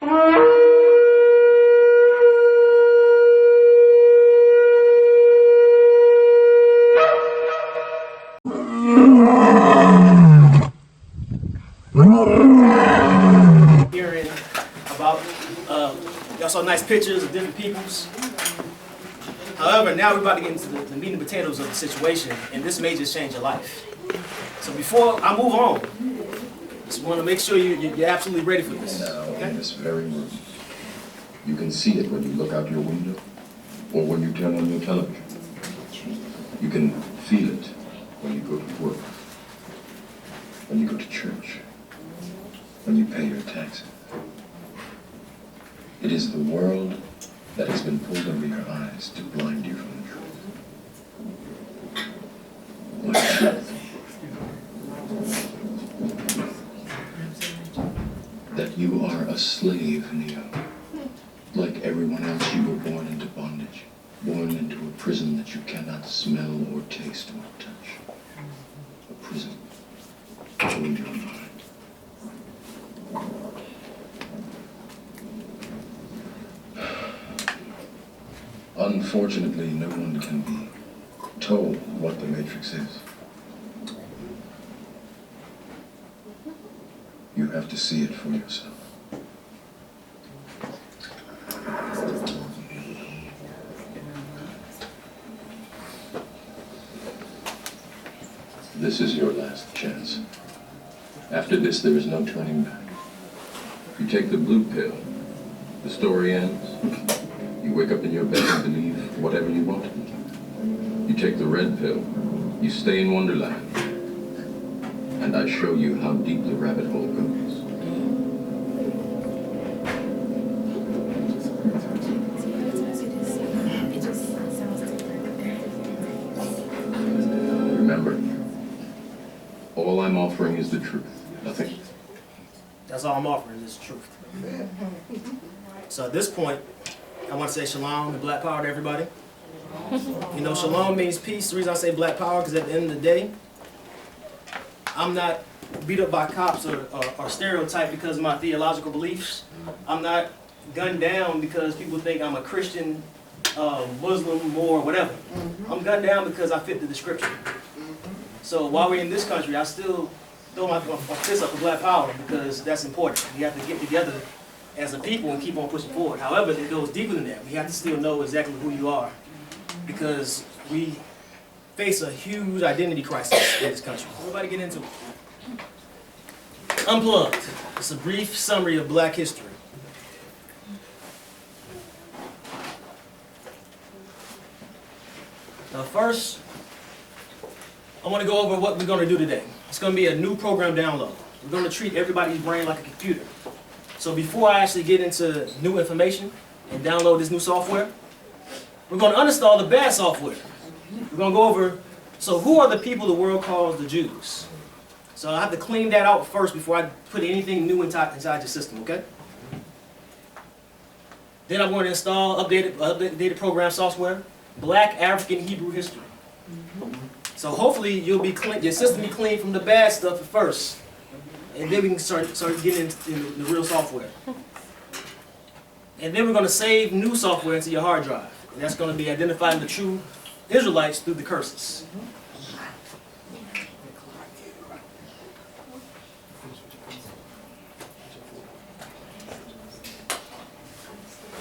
Hearing about, y'all saw nice pictures of different peoples. However, now we're about to get into the meat and potatoes of the situation, and this may just change your life. So before I move on, just want to make sure you're absolutely ready for this. Now, Okay? in this very room, you can see it when you look out your window or when you turn on your television. You can feel it when you go to work, when you go to church, when you pay your taxes. It is the world that has been pulled over your eyes to blind you from the truth. What truth? That you are a slave, Neo. Like everyone else, you were born into bondage, born into a prison that you cannot smell or taste or touch. A prison in your mind. Unfortunately, no one can be told what the Matrix is. You have to see it for yourself. This is your last chance. After this, there is no turning back. You take the blue pill, the story ends. You wake up in your bed and believe whatever you want to believe. You take the red pill, you stay in Wonderland, and I show you how deep the rabbit hole goes. Remember, all I'm offering is the truth, nothing. That's all I'm offering is the truth. So at this point, I want to say shalom and black power to everybody. You know, shalom means peace. The reason I say black power, because at the end of the day, I'm not beat up by cops or stereotyped because of my theological beliefs. I'm not gunned down because people think I'm a Christian, Muslim, or whatever. I'm gunned down because I fit the description. So while we're in this country, I still throw my fist up for black power because that's important. We have to get together as a people and keep on pushing forward. However, it goes deeper than that. We have to still know exactly who you are because we face a huge identity crisis in this country. Everybody get into it. Unplugged. It's a brief summary of black history. Now first, I want to go over what we're going to do today. It's going to be a new program download. We're going to treat everybody's brain like a computer. So before I actually get into new information and download this new software, we're going to uninstall the bad software. We're going to go over, so who are the people the world calls the Jews? So I have to clean that out first before I put anything new inside your system, okay? Then I'm going to install updated program software, Black African Hebrew History. So hopefully you'll be clean, your system will be clean from the bad stuff at first. And then we can start getting into the real software. And then we're going to save new software into your hard drive. And that's going to be identifying the true Israelites through the curses.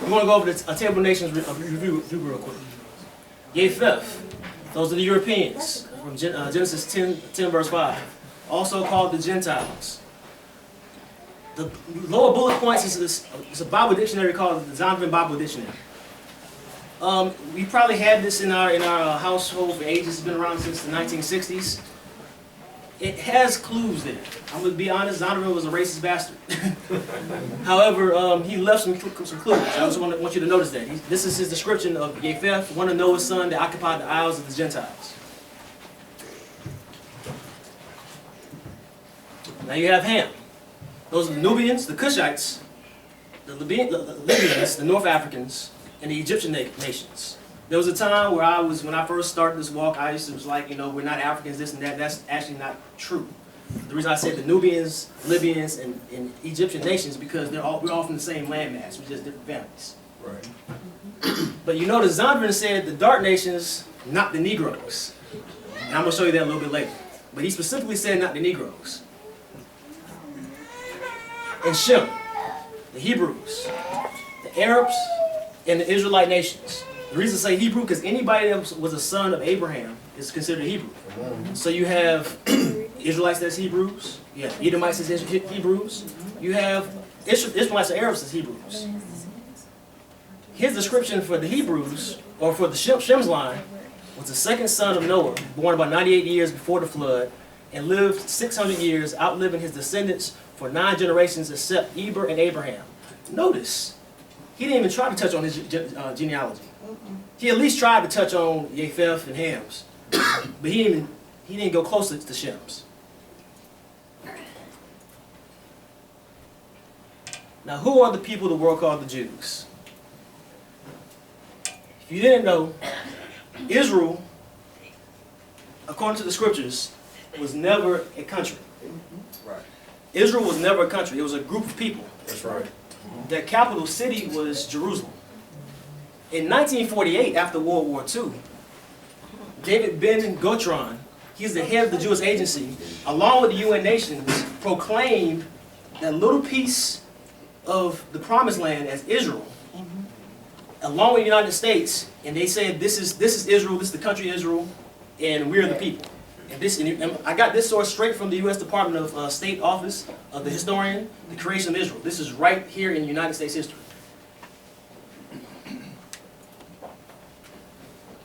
We want to go over a table of nations review real quick. Japheth, those are the Europeans, from Genesis 10 verse 5. Also called the Gentiles. The lower bullet points is a Bible dictionary called the Zondervan Bible Dictionary. We probably had this in our household for ages. It's been around since the 1960s. It has clues there. I'm going to be honest, Zondervan was a racist bastard. However, he left some clues. I just want you to notice that. This is his description of Japheth, one of Noah's sons that occupied the isles of the Gentiles. Now you have Ham. Those are the Nubians, the Cushites, the Libyans, the North Africans, and the Egyptian nations. There was a time where when I first started this walk, I was like, you know, we're not Africans, this and that. That's actually not true. The reason I said the Nubians, Libyans, and Egyptian nations because we're all from the same landmass, we're just different families. Right. But you notice Zondervan said the dark nations, not the Negroes. And I'm going to show you that a little bit later. But he specifically said not the Negroes. And Shem, the Hebrews, the Arabs, and the Israelite nations. The reason I say Hebrew because anybody that was a son of Abraham is considered Hebrew. So you have Israelites that's Hebrews, you have Edomites that's Hebrews, you have Ishmaelites and Arabs as Hebrews. His description for the Hebrews, or for the Shem's line, was the second son of Noah, born about 98 years before the flood, and lived 600 years, outliving his descendants for 9 generations except Eber and Abraham. Notice, he didn't even try to touch on his genealogy. He at least tried to touch on Japheth and Ham's, but he didn't go close to Shem's. Now, who are the people the world called the Jews? If you didn't know, Israel, according to the scriptures, was never a country. Right. Israel was never a country. It was a group of people. That's right. Their capital city was Jerusalem. In 1948, after World War II, David Ben-Gurion, he's the head of the Jewish agency, along with the UN nations, proclaimed that little piece of the promised land as Israel, along with the United States, and they said this is Israel, this is the country of Israel, and we're the people. And I got this source straight from the U.S. Department of State Office of the historian, the creation of Israel. This is right here in United States history.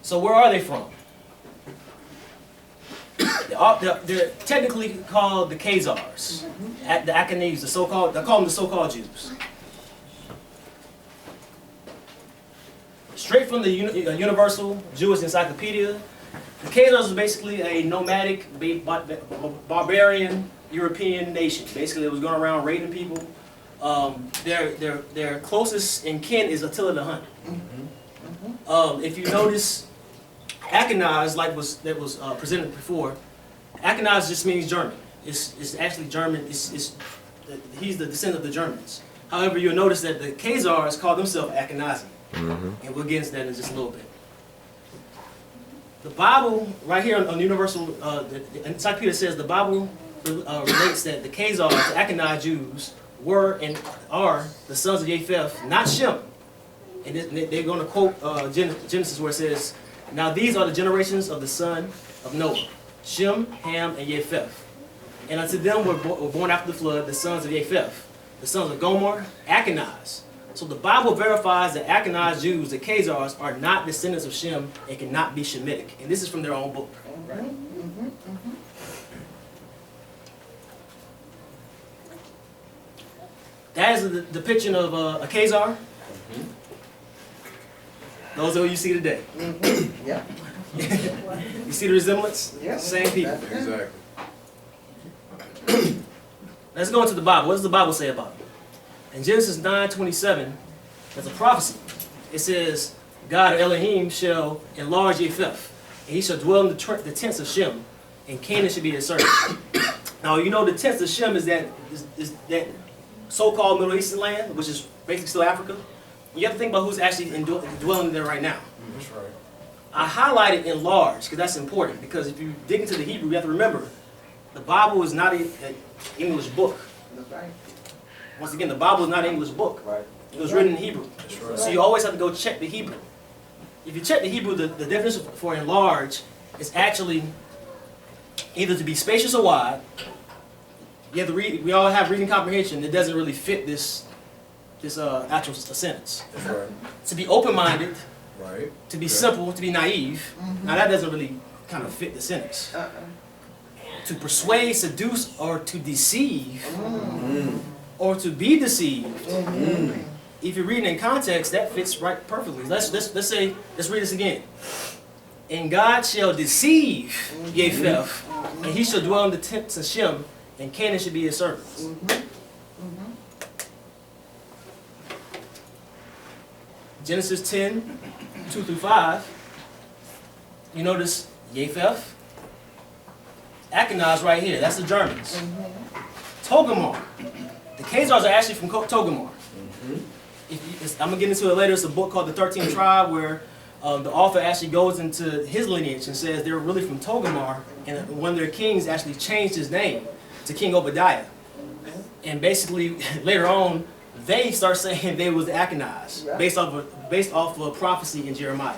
So where are they from? They're technically called the Khazars, the Akanis, the so-called. They call them the so-called Jews. Straight from the Universal Jewish Encyclopedia, the Khazars was basically a nomadic, barbarian European nation. Basically, it was going around raiding people. Their closest in kin is Attila the Hun. If you notice, Akanaz, that was presented before, Akanaz just means German. It's actually German. He's the descendant of the Germans. However, you'll notice that the Khazars call themselves Akhenazi. And we'll get into that in just a little bit. The Bible, right here on Universal, the Encyclopedia says the Bible relates that the Khazars, the Akhenaz Jews, were and are the sons of Japheth, not Shem. And they're going to quote Genesis where it says, "Now these are the generations of the son of Noah, Shem, Ham, and Japheth. And unto them were born after the flood the sons of Japheth, the sons of Gomer, Akhenaz." So the Bible verifies that Akhenaz Jews, the Khazars, are not descendants of Shem and cannot be Shemitic. And this is from their own book. Right? That is a depiction of a Khazar. Those are who you see today. Yeah. You see the resemblance? Yeah. Same people. Exactly. Let's go into the Bible. What does the Bible say about it? In Genesis 9:27, there's a prophecy. It says, God Elohim shall enlarge Japheth, and he shall dwell in the tents of Shem, and Canaan shall be his servant. Now, you know the tents of Shem is that so-called Middle Eastern land, which is basically still Africa. You have to think about who's actually dwelling there right now. That's right. I highlighted enlarge because that's important, because if you dig into the Hebrew, you have to remember, the Bible is not an English book. That's right. Once again, the Bible is not an English book. Right. It was written in Hebrew. That's right. So you always have to go check the Hebrew. If you check the Hebrew, the definition for enlarge is actually either to be spacious or wide. You have to read. We all have reading comprehension. It doesn't really fit this actual sentence. That's right. To be open-minded, Right. to be simple, to be naive. Now that doesn't really kind of fit the sentence. To persuade, seduce, or to deceive, or to be deceived. If you're reading in context, that fits right perfectly. Let's read this again. And God shall deceive Japheth, and he shall dwell in the tents of Shem, and Canaan shall be his servants. Genesis 10:2-5. You notice Japheth, Akinaz right here, that's the Germans. Togarmah. The Khazars are actually from Togarmah. I'm going to get into it later. It's a book called The 13th Tribe where the author actually goes into his lineage and says they're really from Togarmah, and one of their kings actually changed his name to King Obadiah. And basically, later on, they start saying they was the Akinaz, based off of a prophecy in Jeremiah.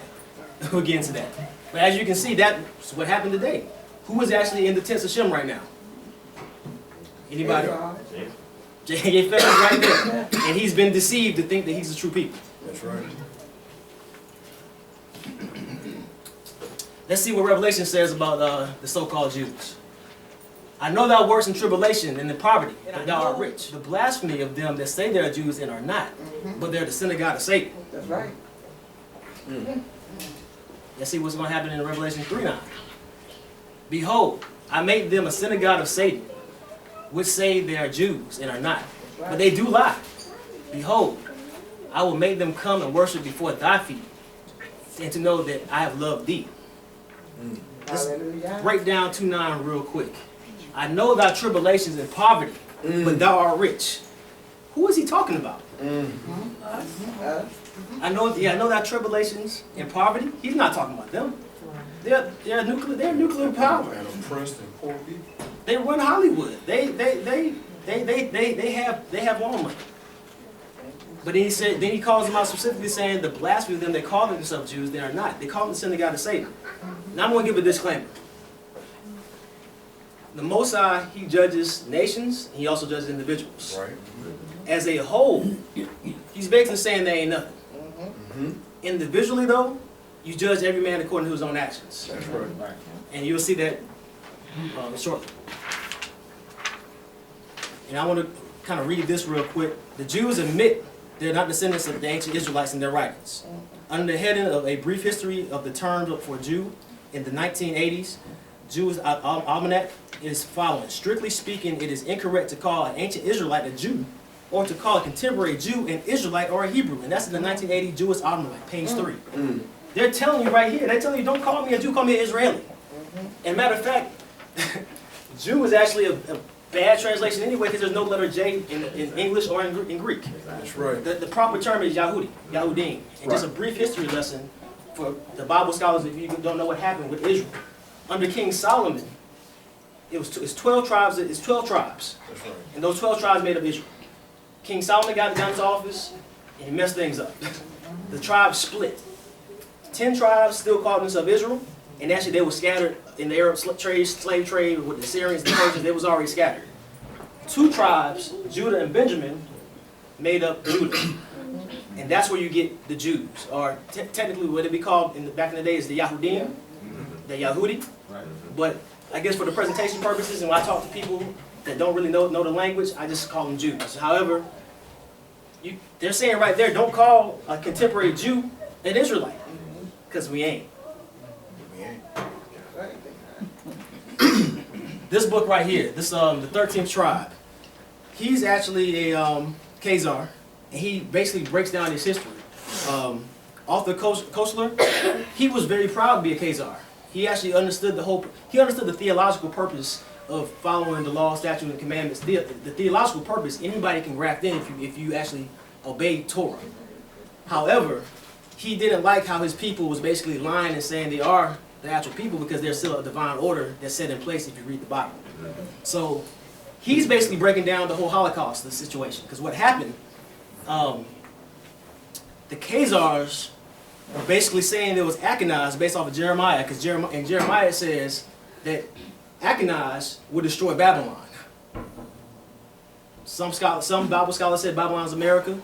We'll get into that. But as you can see, that's what happened today. Who is actually in the tents of Shem right now? Anybody? J.A. right there. And he's been deceived to think that he's the true people. That's right. Let's see what Revelation says about the so-called Jews. I know thou works in tribulation and in poverty, but thou art rich. The blasphemy of them that say they are Jews and are not, but they're the synagogue of Satan. That's right. Let's see what's going to happen in Revelation 3:9. Behold, I make them a synagogue of Satan, which say they are Jews and are not, but they do lie. Behold, I will make them come and worship before thy feet, and to know that I have loved thee. Let's break down 2:9 real quick. I know thy tribulations and poverty, but thou art rich. Who is he talking about? I know thy tribulations and poverty. He's not talking about them. They're nuclear power. And oppressed and poor people. They run Hollywood. They have all money. But then he calls them out specifically saying the blasphemy of them that call themselves Jews, they are not. They call them the synagogue of Satan. Now I'm going to give a disclaimer. The Most High, he judges nations, he also judges individuals. Right. As a whole, he's basically saying they ain't nothing. Individually though, you judge every man according to his own actions. That's right. And you'll see that shortly. And I want to kind of read this real quick. The Jews admit they're not descendants of the ancient Israelites in their writings. Under the heading of a brief history of the term for Jew in the 1980s, Jewish Almanac is following. Strictly speaking, it is incorrect to call an ancient Israelite a Jew or to call a contemporary Jew an Israelite or a Hebrew. And that's in the 1980 Jewish Almanac, page 3. They're telling you right here, they're telling you don't call me a Jew, call me an Israeli. And matter of fact, Jew is actually a bad translation anyway because there's no letter J in English or in Greek. That's right. The proper term is Yahudim. And just a brief history lesson for the Bible scholars if you don't know what happened with Israel. Under King Solomon, it's 12 tribes. It's 12 tribes. That's right. And those 12 tribes made up Israel. King Solomon got into office and he messed things up. The tribes split. 10 tribes still called themselves Israel, and actually they were scattered in the Arab slave trade with the Syrians, the Persians. They was already scattered. 2 tribes, Judah and Benjamin, made up Judah, and that's where you get the Jews, or technically what it be called back in the day is the Yahudim, the Yahudi. But I guess for the presentation purposes, and when I talk to people that don't really know the language, I just call them Jews. However, they're saying right there, don't call a contemporary Jew an Israelite. Because we ain't. We ain't. This book right here, this the 13th Tribe. He's actually a Khazar, and he basically breaks down his history. Arthur Koestler, he was very proud to be a Khazar. He actually understood the theological purpose of following the law, statutes, and commandments. The theological purpose, anybody can graft in if you actually obey Torah. However, he didn't like how his people was basically lying and saying they are the actual people because there's still a divine order that's set in place if you read the Bible. So he's basically breaking down the whole Holocaust, the situation. Because what happened, the Khazars were basically saying there was Akinaz based off of Jeremiah, because in Jeremiah it says that Akinaz would destroy Babylon. Some Bible scholars said Babylon's America.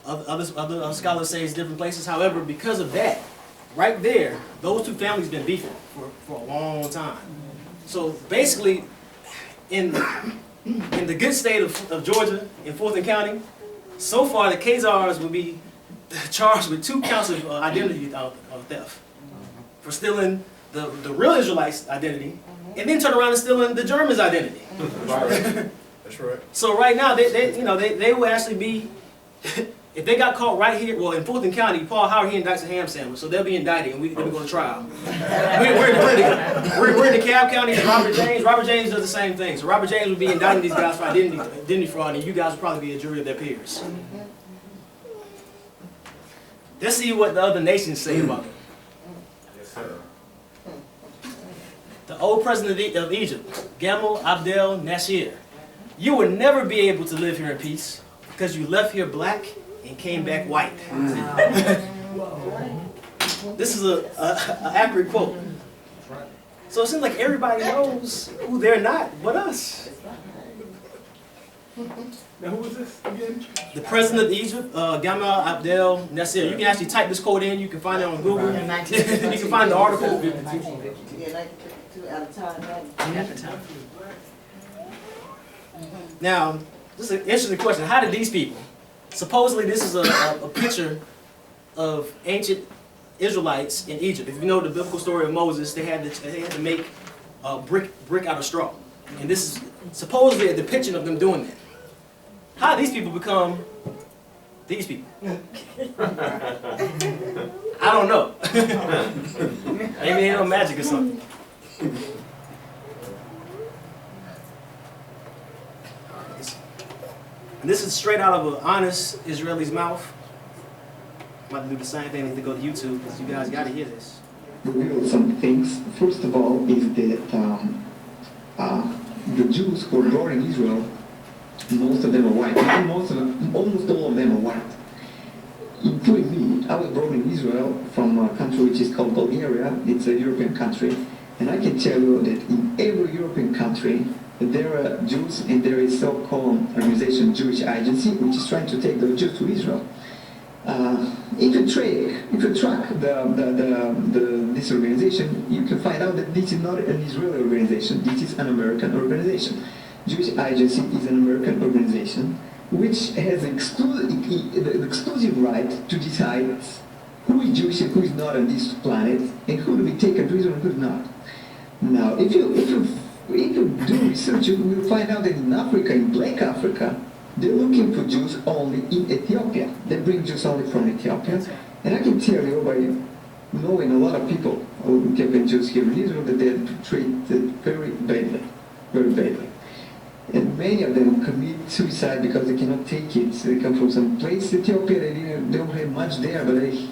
Other scholars say it's different places. However, because of that, right there, those two families been beefing for a long time. So basically, in the good state of Georgia, in Fulton County, so far the Khazars will be charged with 2 counts of identity theft for stealing the real Israelites' identity, and then turn around and stealing the Germans' identity. That's right. So right now, they will actually be If they got caught right here, well, in Fulton County, Paul Howard, he indicts a ham sandwich, so they'll be indicted and they'll be going to trial. We're in DeKalb County, Robert James. Robert James does the same thing. So Robert James would be indicting these guys for identity fraud, and you guys would probably be a jury of their peers. Let's see what the other nations say about them. Yes, sir. The old president of Egypt, Gamal Abdel Nasser. You will never be able to live here in peace because you left here black and came back white. This is an accurate quote. So it seems like everybody knows who they're not but us. Now, who is this again? The president of Egypt, Gamal Abdel Nasser. You can actually type this quote in. You can find it on Google. You can find the article. Yeah, 1952 at a time. At the time. Now, this is an interesting question. How did these people? Supposedly, this is a picture of ancient Israelites in Egypt. If you know the biblical story of Moses, they had to make a brick out of straw, and this is supposedly a depiction of them doing that. How did these people become these people? I don't know. Maybe they know magic or something. And this is straight out of an honest Israeli's mouth. I'm about to do the same thing. I need to go to YouTube because you guys got to hear this. Reveal some things. First of all, is that the Jews who were born in Israel, most of them are white. Almost all of them are white, including me. I was born in Israel from a country which is called Bulgaria. It's a European country, and I can tell you that in every European country there are Jews, and there is so-called organization Jewish Agency, which is trying to take the Jews to Israel. If you track this organization, you can find out that this is not an Israeli organization. This is an American organization. Jewish Agency is an American organization which has the exclusive right to decide who is Jewish and who is not on this planet, and who to be taken to Israel and who is not. Now, if you do research, you will find out that in Africa, in Black Africa, they're looking for Jews only in Ethiopia. They bring Jews only from Ethiopia. And I can tell you by knowing a lot of people who have been Jews here in Israel that they're treated very badly, very badly. And many of them commit suicide because they cannot take it. So they come from some place, Ethiopia, they don't have much there, but they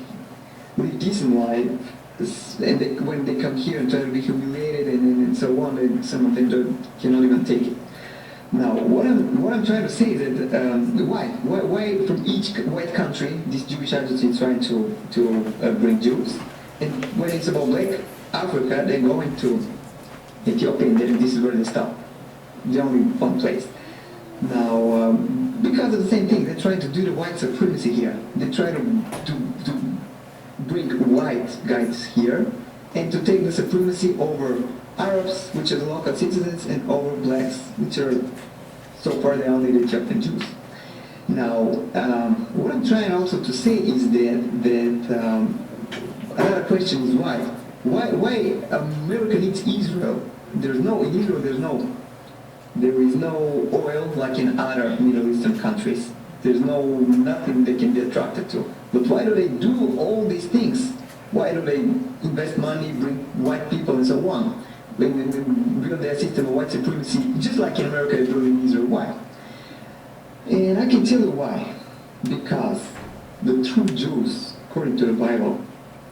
live decent life. And when they come here and try to be humiliated and so on, and some of them cannot even take it. Now, what I'm trying to say is that why from each white country this Jewish agency is trying to bring Jews, and when it's about Black Africa, they're going to Ethiopia, and this is where they stop. The only one place. Now, because of the same thing, they're trying to do the white supremacy here. They try to bring white guys here and to take the supremacy over Arabs, which are the local citizens, and over blacks, which are so far the only Ethiopian Jews. Now, what I'm trying also to say is that another question is why? Why America needs Israel? There is no oil like in other Middle Eastern countries. There's nothing they can be attracted to. But why do they do all these things? Why do they invest money, bring white people and so on? They build their system of white supremacy, just like in America is doing in Israel. Why? And I can tell you why. Because the true Jews, according to the Bible,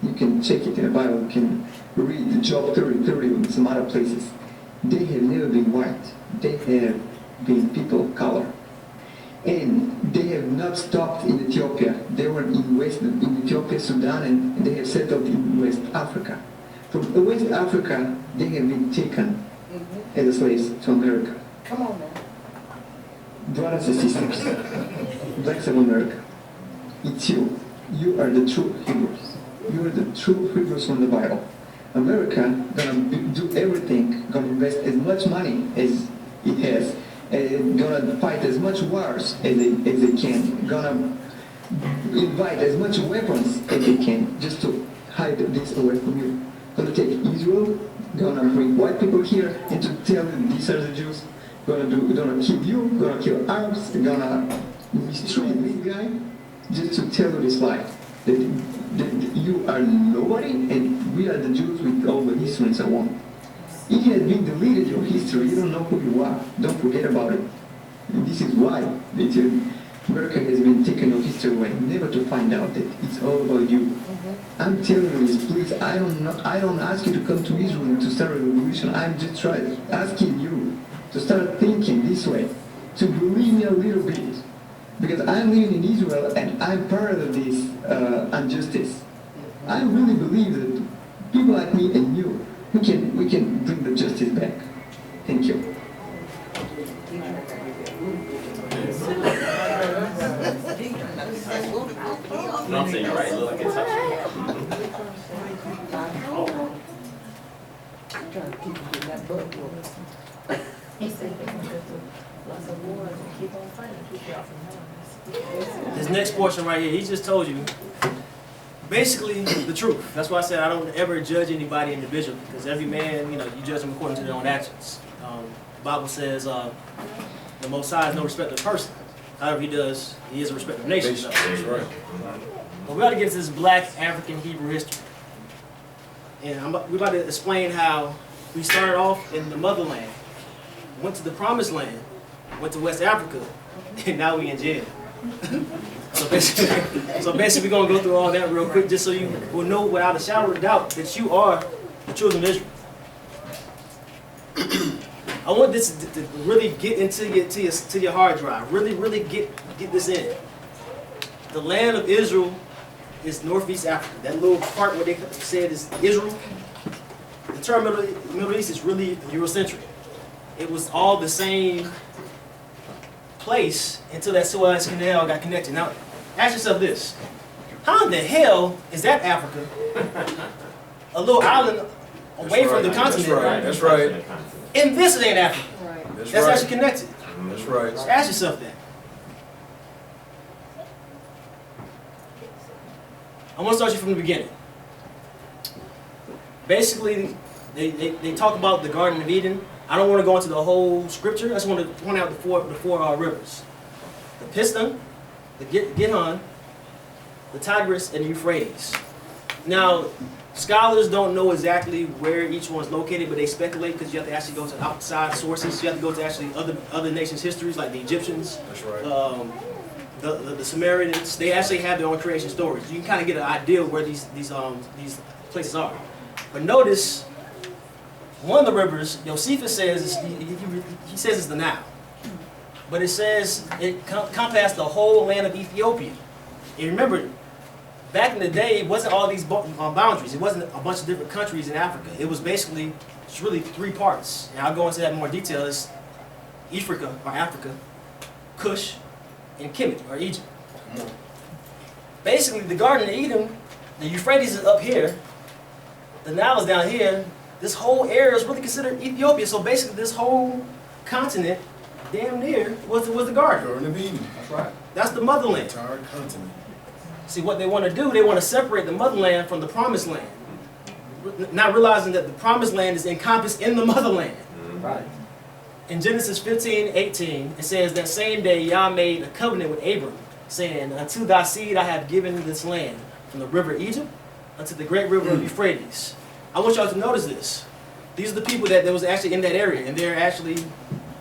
you can check it in the Bible, you can read Job 30 and some other places. They have never been white. They have been people of color. And they have not stopped in Ethiopia. They were in Ethiopia, Sudan, and they have settled in West Africa. From West Africa, they have been taken as slaves to America. Come on, man. Brothers and sisters, blacks of America, it's you. You are the true Hebrews. You are the true Hebrews from the Bible. America gonna do everything, gonna invest as much money as it has, and gonna fight as much wars as they can, gonna invite as much weapons as they can, just to hide this away from you. Gonna take Israel, gonna bring white people here, and to tell you these are the Jews. Gonna kill you, gonna kill Arabs, gonna mistreat this guy. just to tell you this lie, that you are nobody and we are the Jews with all the history and so on. It has been deleted, your history, you don't know who you are, don't forget about it. And this is why America has been taken your history away, never to find out that it's all about you. I'm telling you this, please, I don't ask you to come to Israel to start a revolution, I'm just asking you to start thinking this way, to believe me a little bit. Because I'm living in Israel and I'm part of this injustice. I really believe that people like me and you, we can bring the justice back. Thank you. No, I'm saying you're right. Look, it's This next portion right here, he just told you basically the truth. That's why I said I don't ever judge anybody individually, because every man, you judge them according to their own actions. The Bible says the Most High is no respecter of person. However, he is a respecter of nations. That's right. But we got to get to this Black African Hebrew history. And we're about to explain how we started off in the motherland, went to the promised land, went to West Africa, and now we in jail. So basically we're going to go through all that real quick just so you will know without a shadow of doubt that you are the children of Israel. I want this to really get into your hard drive. Really get this in. The land of Israel is Northeast Africa. That little part where they said is Israel. The term Middle East is really Eurocentric. It was all the same place until that Suez Canal got connected. Now, ask yourself this. How in the hell is that Africa? A little island away from the continent. That's right. And this ain't Africa. That's That's right. actually connected. That's right. So ask yourself that. I want to start you from the beginning. Basically, they talk about the Garden of Eden. I don't want to go into the whole scripture. I just want to point out the four rivers. The Piston, the Gihon, the Tigris, and the Euphrates. Now, scholars don't know exactly where each one's located, but they speculate because you have to actually go to outside sources. You have to go to actually other nations' histories, like the Egyptians, That's right. the Samaritans. They actually have their own creation stories. You can kind of get an idea of where these places are. But notice, one of the rivers, Josephus says, he says it's the Nile. But it says it encompassed the whole land of Ethiopia. And remember, back in the day, it wasn't all these boundaries. It wasn't a bunch of different countries in Africa. It was basically, it's really three parts. And I'll go into that in more detail. It's Africa, Cush, and Kemet, or Egypt. Basically, the Garden of Eden, the Euphrates is up here, the Nile is down here. This whole area is really considered Ethiopia. So basically, this whole continent, damn near, was the garden. Garden of Eden. That's right. That's the motherland. Entire continent. See, what they want to do, they want to separate the motherland from the promised land. Not realizing that the promised land is encompassed in the motherland. Right. In Genesis 15:18, it says, that same day Yah made a covenant with Abram, saying, unto thy seed I have given this land, from the river Egypt unto the great river of Euphrates. I want y'all to notice this. These are the people that was actually in that area, and they're actually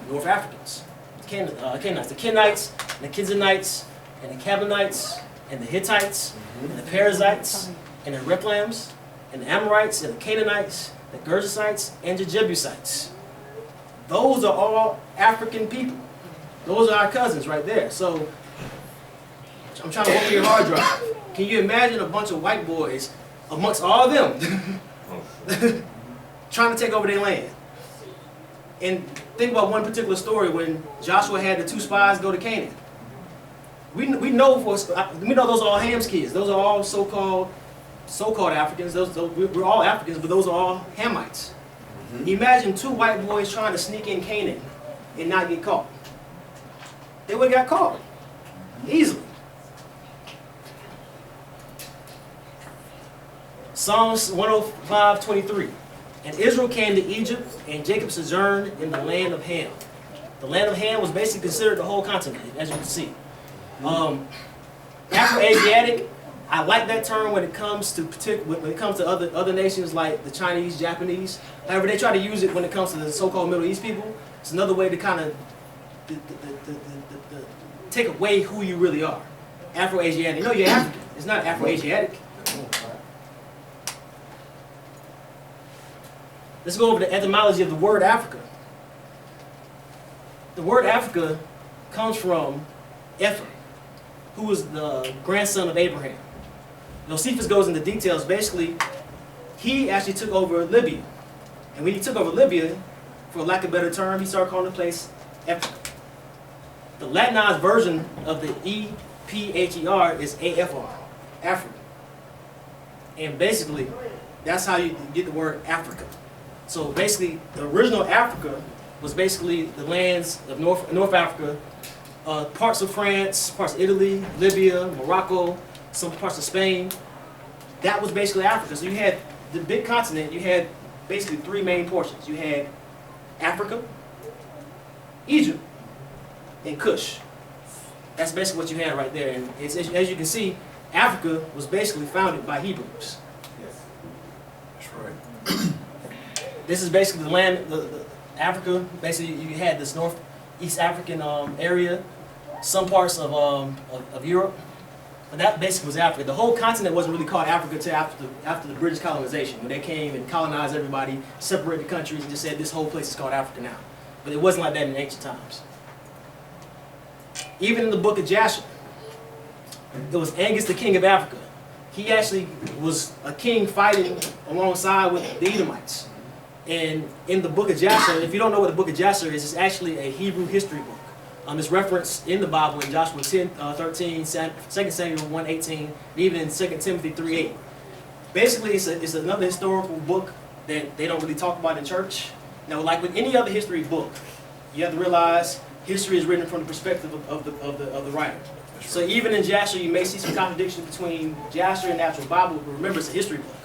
North Africans. Canaanites. The Kenites, and the Kizanites, and the Canaanites, and the Hittites, and the Perizzites, and the Replams, and the Amorites, and the Canaanites, the Girgashites, and the Jebusites. Those are all African people. Those are our cousins right there. So, I'm trying to go through your hard drive. Can you imagine a bunch of white boys amongst all of them trying to take over their land? And think about one particular story when Joshua had the two spies go to Canaan. We know those are all Ham's kids. Those are all so-called Africans. We're all Africans, but those are all Hamites. Imagine two white boys trying to sneak in Canaan and not get caught. They would have got caught easily. Psalms 105:23. And Israel came to Egypt, and Jacob sojourned in the land of Ham. The land of Ham was basically considered the whole continent, as you can see. Afro Afro-Asiatic, I like that term when it comes to other nations like the Chinese, Japanese. However, they try to use it when it comes to the so-called Middle East people. It's another way to kind of take away who you really are. Afro-Asiatic. No, you're African. It's not Afro-Asiatic. Let's go over the etymology of the word Africa. The word Africa comes from Ephraim, who was the grandson of Abraham. Josephus goes into details. Basically, he actually took over Libya. And when he took over Libya, for lack of a better term, he started calling the place Ephraim. The Latinized version of the E-P-H-E-R is A-F-R, Africa. And basically, that's how you get the word Africa. So basically, the original Africa was basically the lands of North Africa, parts of France, parts of Italy, Libya, Morocco, some parts of Spain. That was basically Africa. So you had the big continent, you had basically three main portions. You had Africa, Egypt, and Kush. That's basically what you had right there. And it's, as you can see, Africa was basically founded by Hebrews. That's right. This is basically the land, Africa. Basically, you had this Northeast African area, some parts of Europe, but that basically was Africa. The whole continent wasn't really called Africa until after the British colonization, when they came and colonized everybody, separated countries, and just said this whole place is called Africa now. But it wasn't like that in ancient times. Even in the book of Jasher, it was Angus, the king of Africa. He actually was a king fighting alongside with the Edomites. And in the book of Jasher, if you don't know what the book of Jasher is, it's actually a Hebrew history book. It's referenced in the Bible in Joshua 10:13, 2 Samuel 1:18, and even in 2 Timothy 3:8. Basically, it's another historical book that they don't really talk about in church. Now, like with any other history book, you have to realize history is written from the perspective of the writer. So even in Jasher, you may see some contradiction between Jasher and the actual Bible, but remember, it's a history book.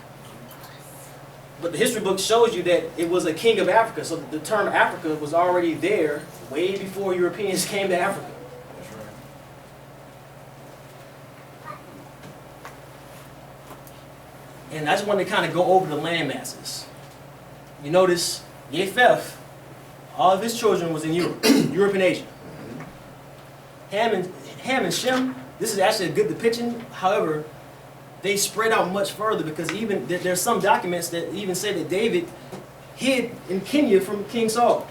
But the history book shows you that it was a king of Africa, so the term Africa was already there way before Europeans came to Africa. That's right. And I just wanted to kind of go over the land masses. You notice, Japheth, all of his children was in Europe, Europe and Asia. Ham and Shem, this is actually a good depiction. However, they spread out much further because even there's some documents that even say that David hid in Kenya from King Saul.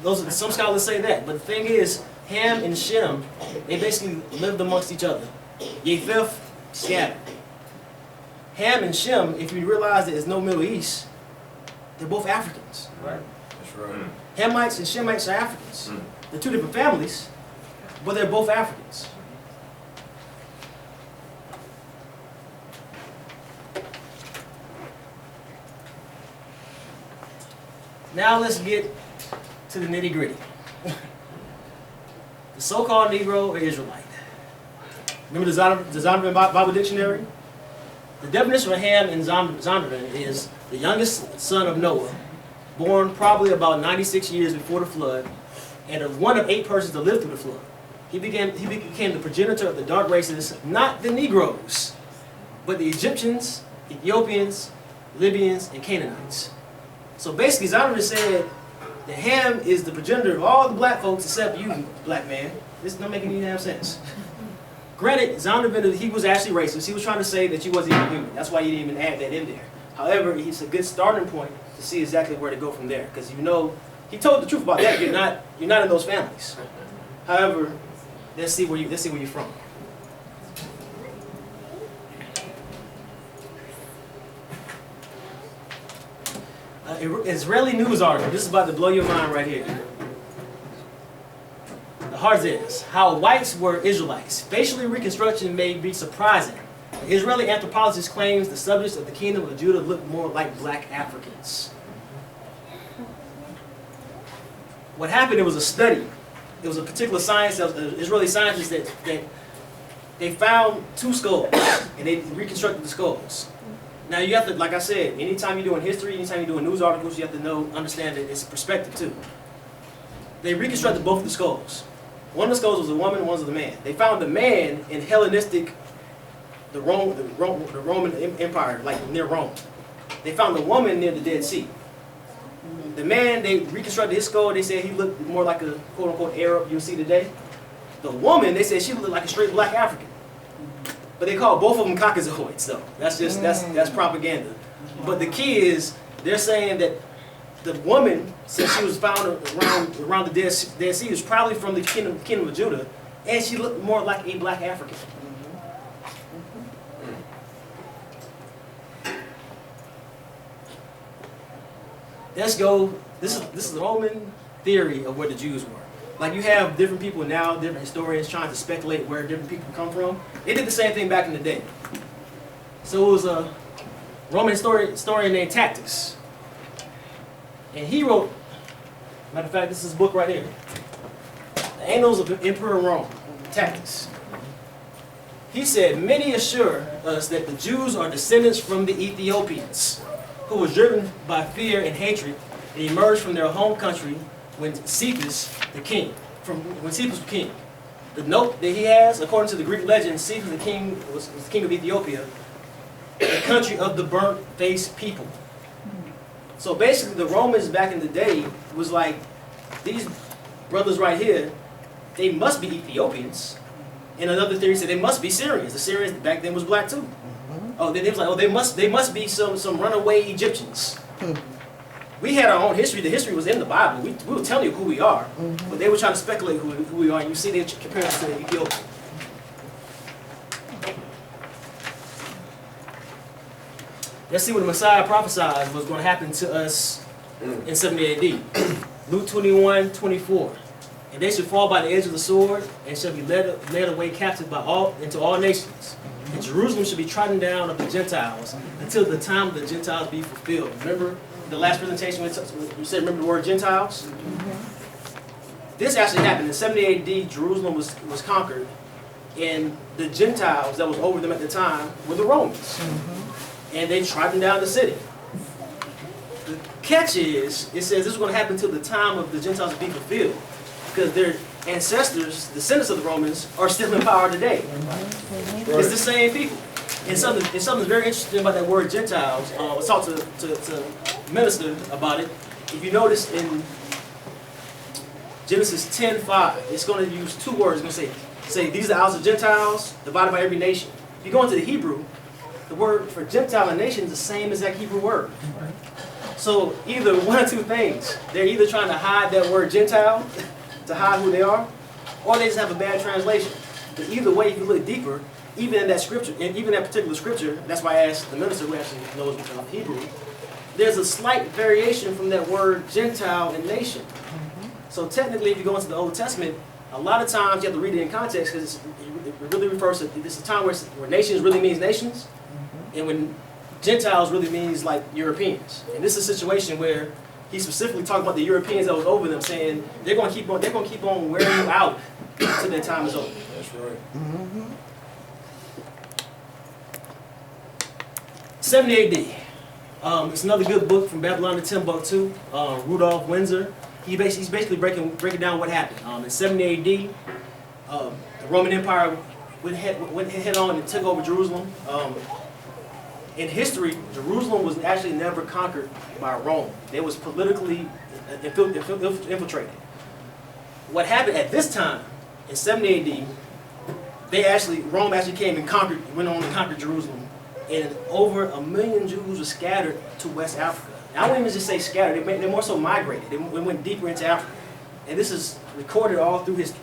Some scholars say that. But the thing is, Ham and Shem, they basically lived amongst each other. Japheth scattered. Ham and Shem, if you realize that there's no Middle East, they're both Africans. Right. That's right. Hamites and Shemites are Africans. They're two different families, but they're both Africans. Now let's get to the nitty-gritty. The so-called Negro or Israelite. Remember the Zondervan Bible Dictionary? The definition of Ham in Zondervan is the youngest son of Noah, born probably about 96 years before the flood, and one of 8 persons to live through the flood. He became the progenitor of the dark races, not the Negroes, but the Egyptians, Ethiopians, Libyans, and Canaanites. So basically, Zondervan said that Ham is the progenitor of all the black folks except you, black man. This doesn't make any damn sense. Granted, Zondervan, he was actually racist. He was trying to say that you wasn't even human. That's why he didn't even add that in there. However, it's a good starting point to see exactly where to go from there. Because you know, he told the truth about that. You're not in those families. However, let's see where you're from. Israeli news article. This is about to blow your mind right here. The heart is how whites were Israelites. Facial reconstruction may be surprising. The Israeli anthropologist claims the subjects of the kingdom of Judah look more like black Africans. What happened, it was a study. It was a particular science, Israeli scientists that they found 2 skulls and they reconstructed the skulls. Now you have to, like I said, anytime you're doing history, anytime you're doing news articles, you have to understand that it's a perspective too. They reconstructed both of the skulls. One of the skulls was a woman, one was a man. They found the man in Hellenistic the Roman Empire, like near Rome. They found a woman near the Dead Sea. The man, they reconstructed his skull. They said he looked more like a quote-unquote Arab you'll see today. The woman, they said she looked like a straight black African. But they call both of them Caucasoids, though. That's just that's propaganda. But the key is they're saying that the woman, since she was found around the Dead Sea, was probably from the kingdom of Judah, and she looked more like a black African. Let's go. This is the Roman theory of where the Jews were. Like you have different people now, different historians trying to speculate where different people come from. They did the same thing back in the day. So it was a Roman historian named Tacitus. And he wrote, matter of fact, this is his book right here. The Annals of Emperor Rome, Tacitus. He said, many assure us that the Jews are descendants from the Ethiopians, who was driven by fear and hatred and emerged from their home country when Cephas the king, was king. The note that he has, according to the Greek legend, Cephas the king was the king of Ethiopia, the country of the burnt-faced people. So basically, the Romans back in the day was like, these brothers right here, they must be Ethiopians. And another theory said they must be Syrians. The Syrians back then was black too. Oh, they was like, oh, they must be some runaway Egyptians. We had our own history. The history was in the Bible. We were telling you who we are, but they were trying to speculate who we are. And you see they compare us to Ethiopia. Let's see what the Messiah prophesied was going to happen to us in 70 AD. Luke 21:24. And they shall fall by the edge of the sword, and shall be led away captive into all nations. And Jerusalem shall be trodden down of the Gentiles until the time of the Gentiles be fulfilled. Remember the last presentation you said, remember the word Gentiles? This actually happened in 70 AD. Jerusalem was conquered, and the Gentiles that was over them at the time were the Romans. And they trodden down the city. The catch is, it says this is going to happen until the time of the Gentiles be fulfilled. Because their ancestors, descendants of the Romans, are still in power today. It's the same people. And something very interesting about that word Gentiles. I was talking to minister about it. If you notice in Genesis 10:5, it's going to use two words. It's going to say these are the house of Gentiles, divided by every nation. If you go into the Hebrew, the word for Gentile and nation is the same as that Hebrew word. So either one or two things. They're either trying to hide that word Gentile, to hide who they are, or they just have a bad translation. But either way, if you look deeper, even in that scripture, and even that particular scripture, that's why I asked the minister who actually knows Hebrew, there's a slight variation from that word Gentile and nation. So technically, if you go into the Old Testament, a lot of times you have to read it in context because it really refers to, this is a time where nations really means nations, and when Gentiles really means like Europeans. And this is a situation where he specifically talked about the Europeans that was over them, saying they're going to keep on wearing you out until their time is over. That's right. 70 AD. It's another good book from Babylon to Timbuktu. Rudolph Windsor. He's basically breaking down what happened. In 70 AD, the Roman Empire went head on and took over Jerusalem. In history, Jerusalem was actually never conquered by Rome. They was politically infiltrated. What happened at this time, in 70 AD, Rome actually came and went on and conquered Jerusalem. And over 1 million Jews were scattered to West Africa. Now, I wouldn't even just say scattered, they more so migrated. They went deeper into Africa. And this is recorded all through history.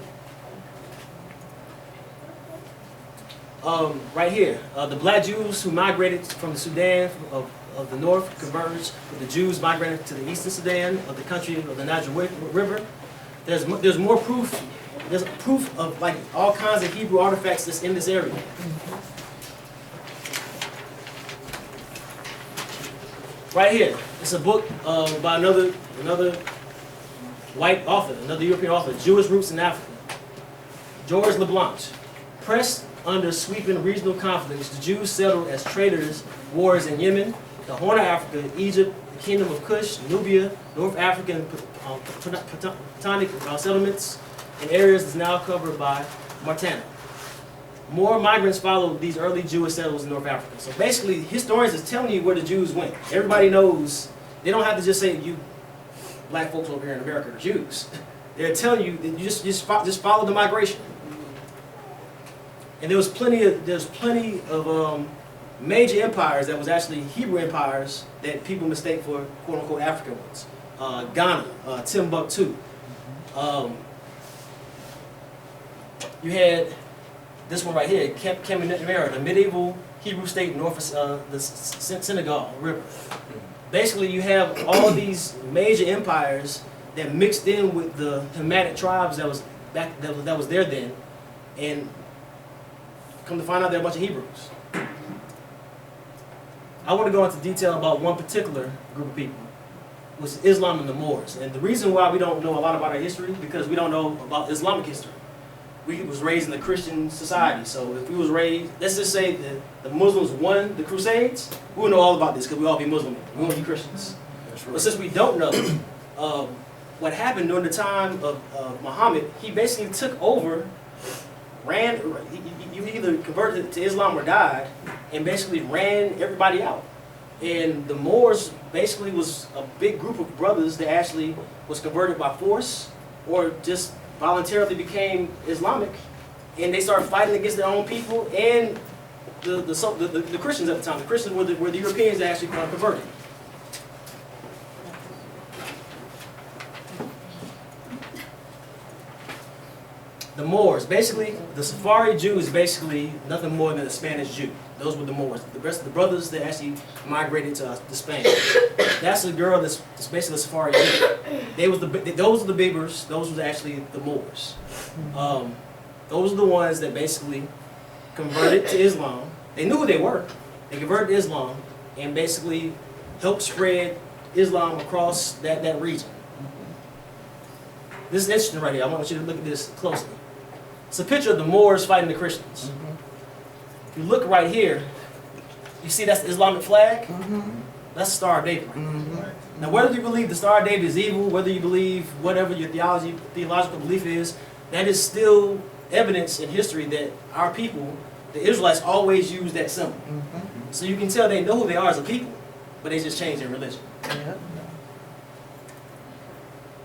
Right here, the black Jews who migrated from the Sudan of the north converged with the Jews migrating to the eastern Sudan of the country of the Niger River. There's more proof. There's proof of like all kinds of Hebrew artifacts that's in this area. Right here, it's a book by another white author, another European author, Jewish Roots in Africa, Georges Leblanc. Pressed under sweeping regional conflicts, the Jews settled as traders, wars in Yemen, the Horn of Africa, Egypt, the Kingdom of Kush, Nubia, North African Platonic settlements, and areas that's now covered by Mauritania. more migrants followed these early Jewish settlers in North Africa. So basically, historians is telling you where the Jews went. Everybody knows. They don't have to just say you black folks over here in America are Jews. They're telling you that you just follow the migration. And there's plenty of major empires that was actually Hebrew empires that people mistake for quote unquote African ones. Ghana, Timbuktu. You had this one right here, Kemenara, the medieval Hebrew state north of the Senegal River. Basically, you have all these major empires that mixed in with the Hamitic tribes that was there then, and come to find out they're a bunch of Hebrews. I want to go into detail about one particular group of people, which is Islam and the Moors. And the reason why we don't know a lot about our history, because we don't know about Islamic history. We was raised in a Christian society, so if we was raised, let's just say that the Muslims won the Crusades, we would know all about this because we all be Muslim, we won't be Christians. That's right. But since we don't know, what happened during the time of Muhammad, he basically took over, you either converted to Islam or died, and basically ran everybody out. And the Moors basically was a big group of brothers that actually was converted by force or just voluntarily became Islamic, and they started fighting against their own people and the Christians at the time. The Christians were the Europeans that actually converted. The Moors, basically, the Safari Jew is basically nothing more than a Spanish Jew. Those were the Moors. The rest of the brothers that actually migrated to Spain. That's a girl that's basically a Safari Jew. Those are the Berbers. Those were actually the Moors. Those are the ones that basically converted to Islam. They knew who they were. They converted to Islam and basically helped spread Islam across that region. This is interesting right here. I want you to look at this closely. It's a picture of the Moors fighting the Christians. If you look right here, you see that's the Islamic flag? That's the Star of David. Now, whether you believe the Star of David is evil, whether you believe whatever your theological belief is, that is still evidence in history that our people, the Israelites, always use that symbol. So you can tell they know who they are as a people, but they just change their religion.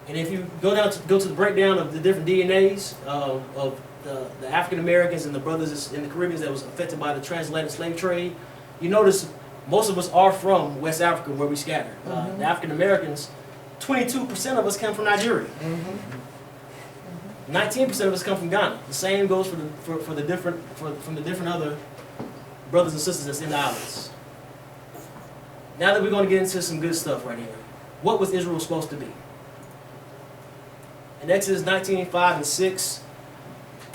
And if you go to the breakdown of the different DNAs of the African Americans and the brothers in the Caribbean that was affected by the transatlantic slave trade, you notice most of us are from West Africa where we scattered. The African Americans, 22% of us come from Nigeria. 19% of us come from Ghana. The same goes from the different other brothers and sisters that's in the islands. Now that we're going to get into some good stuff right here. What was Israel supposed to be? In Exodus 19:5 and 6,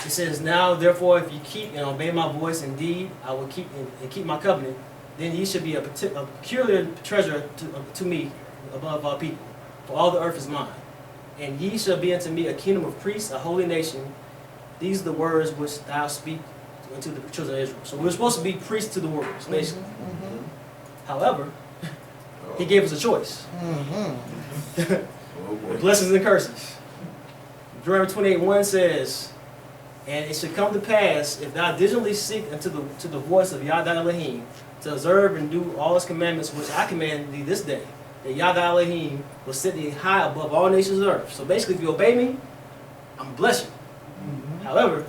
it says, "Now therefore, if you keep and obey my voice indeed, I will keep my covenant. Then ye shall be a peculiar treasure to me above all people. For all the earth is mine. And ye shall be unto me a kingdom of priests, a holy nation. These are the words which thou speak unto the children of Israel." So we're supposed to be priests to the world, basically. However, he gave us a choice. Blessings and curses. Deuteronomy 28:1 says, "And it shall come to pass, if thou diligently seek unto the voice of Yah thy Elohim, to observe and do all his commandments which I command thee this day, that Yah thy Elohim will set thee high above all nations of the earth." So basically, if you obey me, I'm going to bless you. However,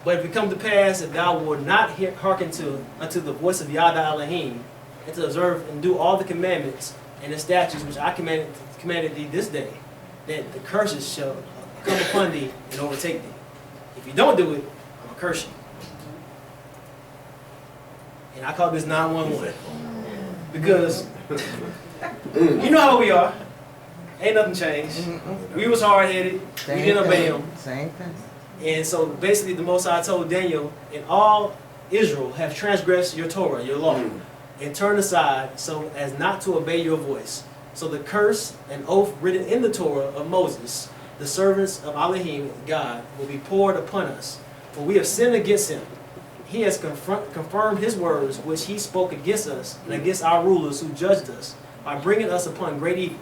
but if it come to pass, if thou wilt not hearken unto the voice of Yah thy Elohim, and to observe and do all the commandments and the statutes which I commanded thee this day, that the curses shall come upon thee and overtake thee. If you don't do it, I'm going to curse you. And I call this 911. Because you know how we are. Ain't nothing changed. We was hard-headed. We didn't obey him. Same thing. And so basically the Most High told Daniel, "And all Israel have transgressed your Torah, your law, and turned aside so as not to obey your voice. So the curse and oath written in the Torah of Moses, the servants of Elohim, God, will be poured upon us. For we have sinned against him. He has confirmed his words which he spoke against us and against our rulers who judged us, by bringing us upon great evil.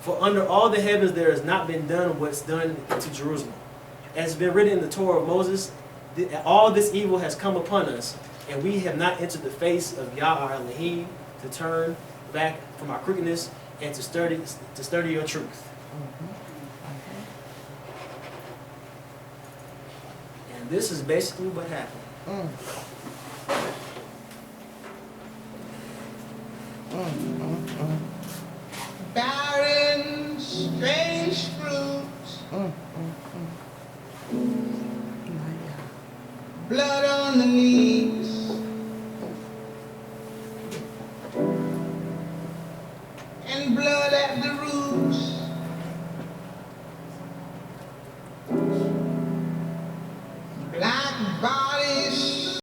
For under all the heavens there has not been done what's done to Jerusalem. as been written in the Torah of Moses, all this evil has come upon us, and we have not entered the face of Yah our Elohim to turn back from our crookedness and to study your truth. And this is basically what happened. Barren, strange fruits, blood on the knees, and blood at the roots. Black bodies.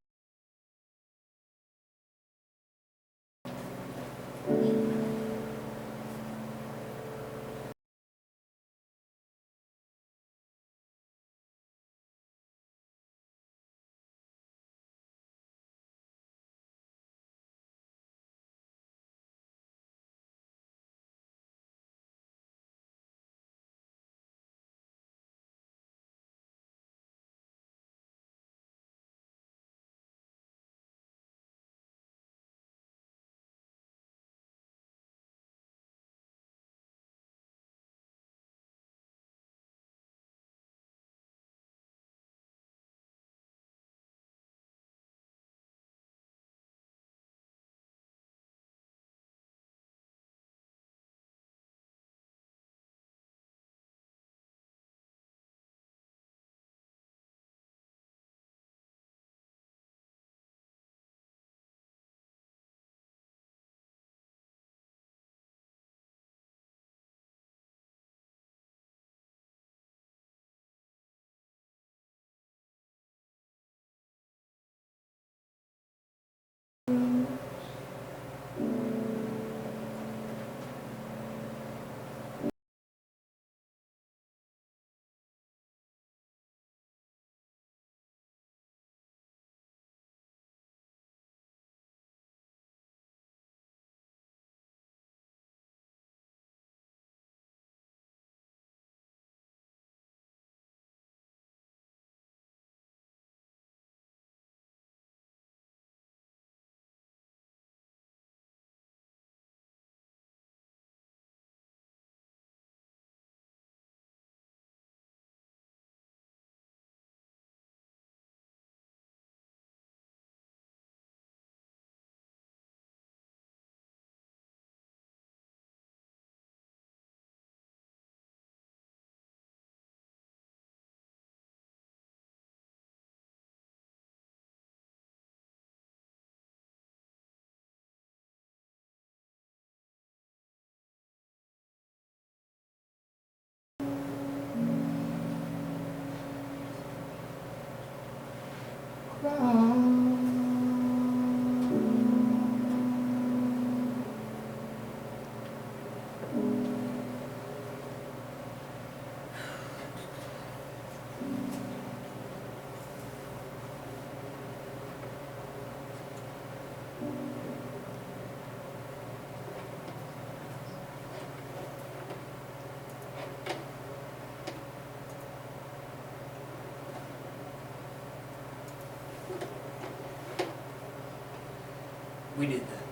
We did that.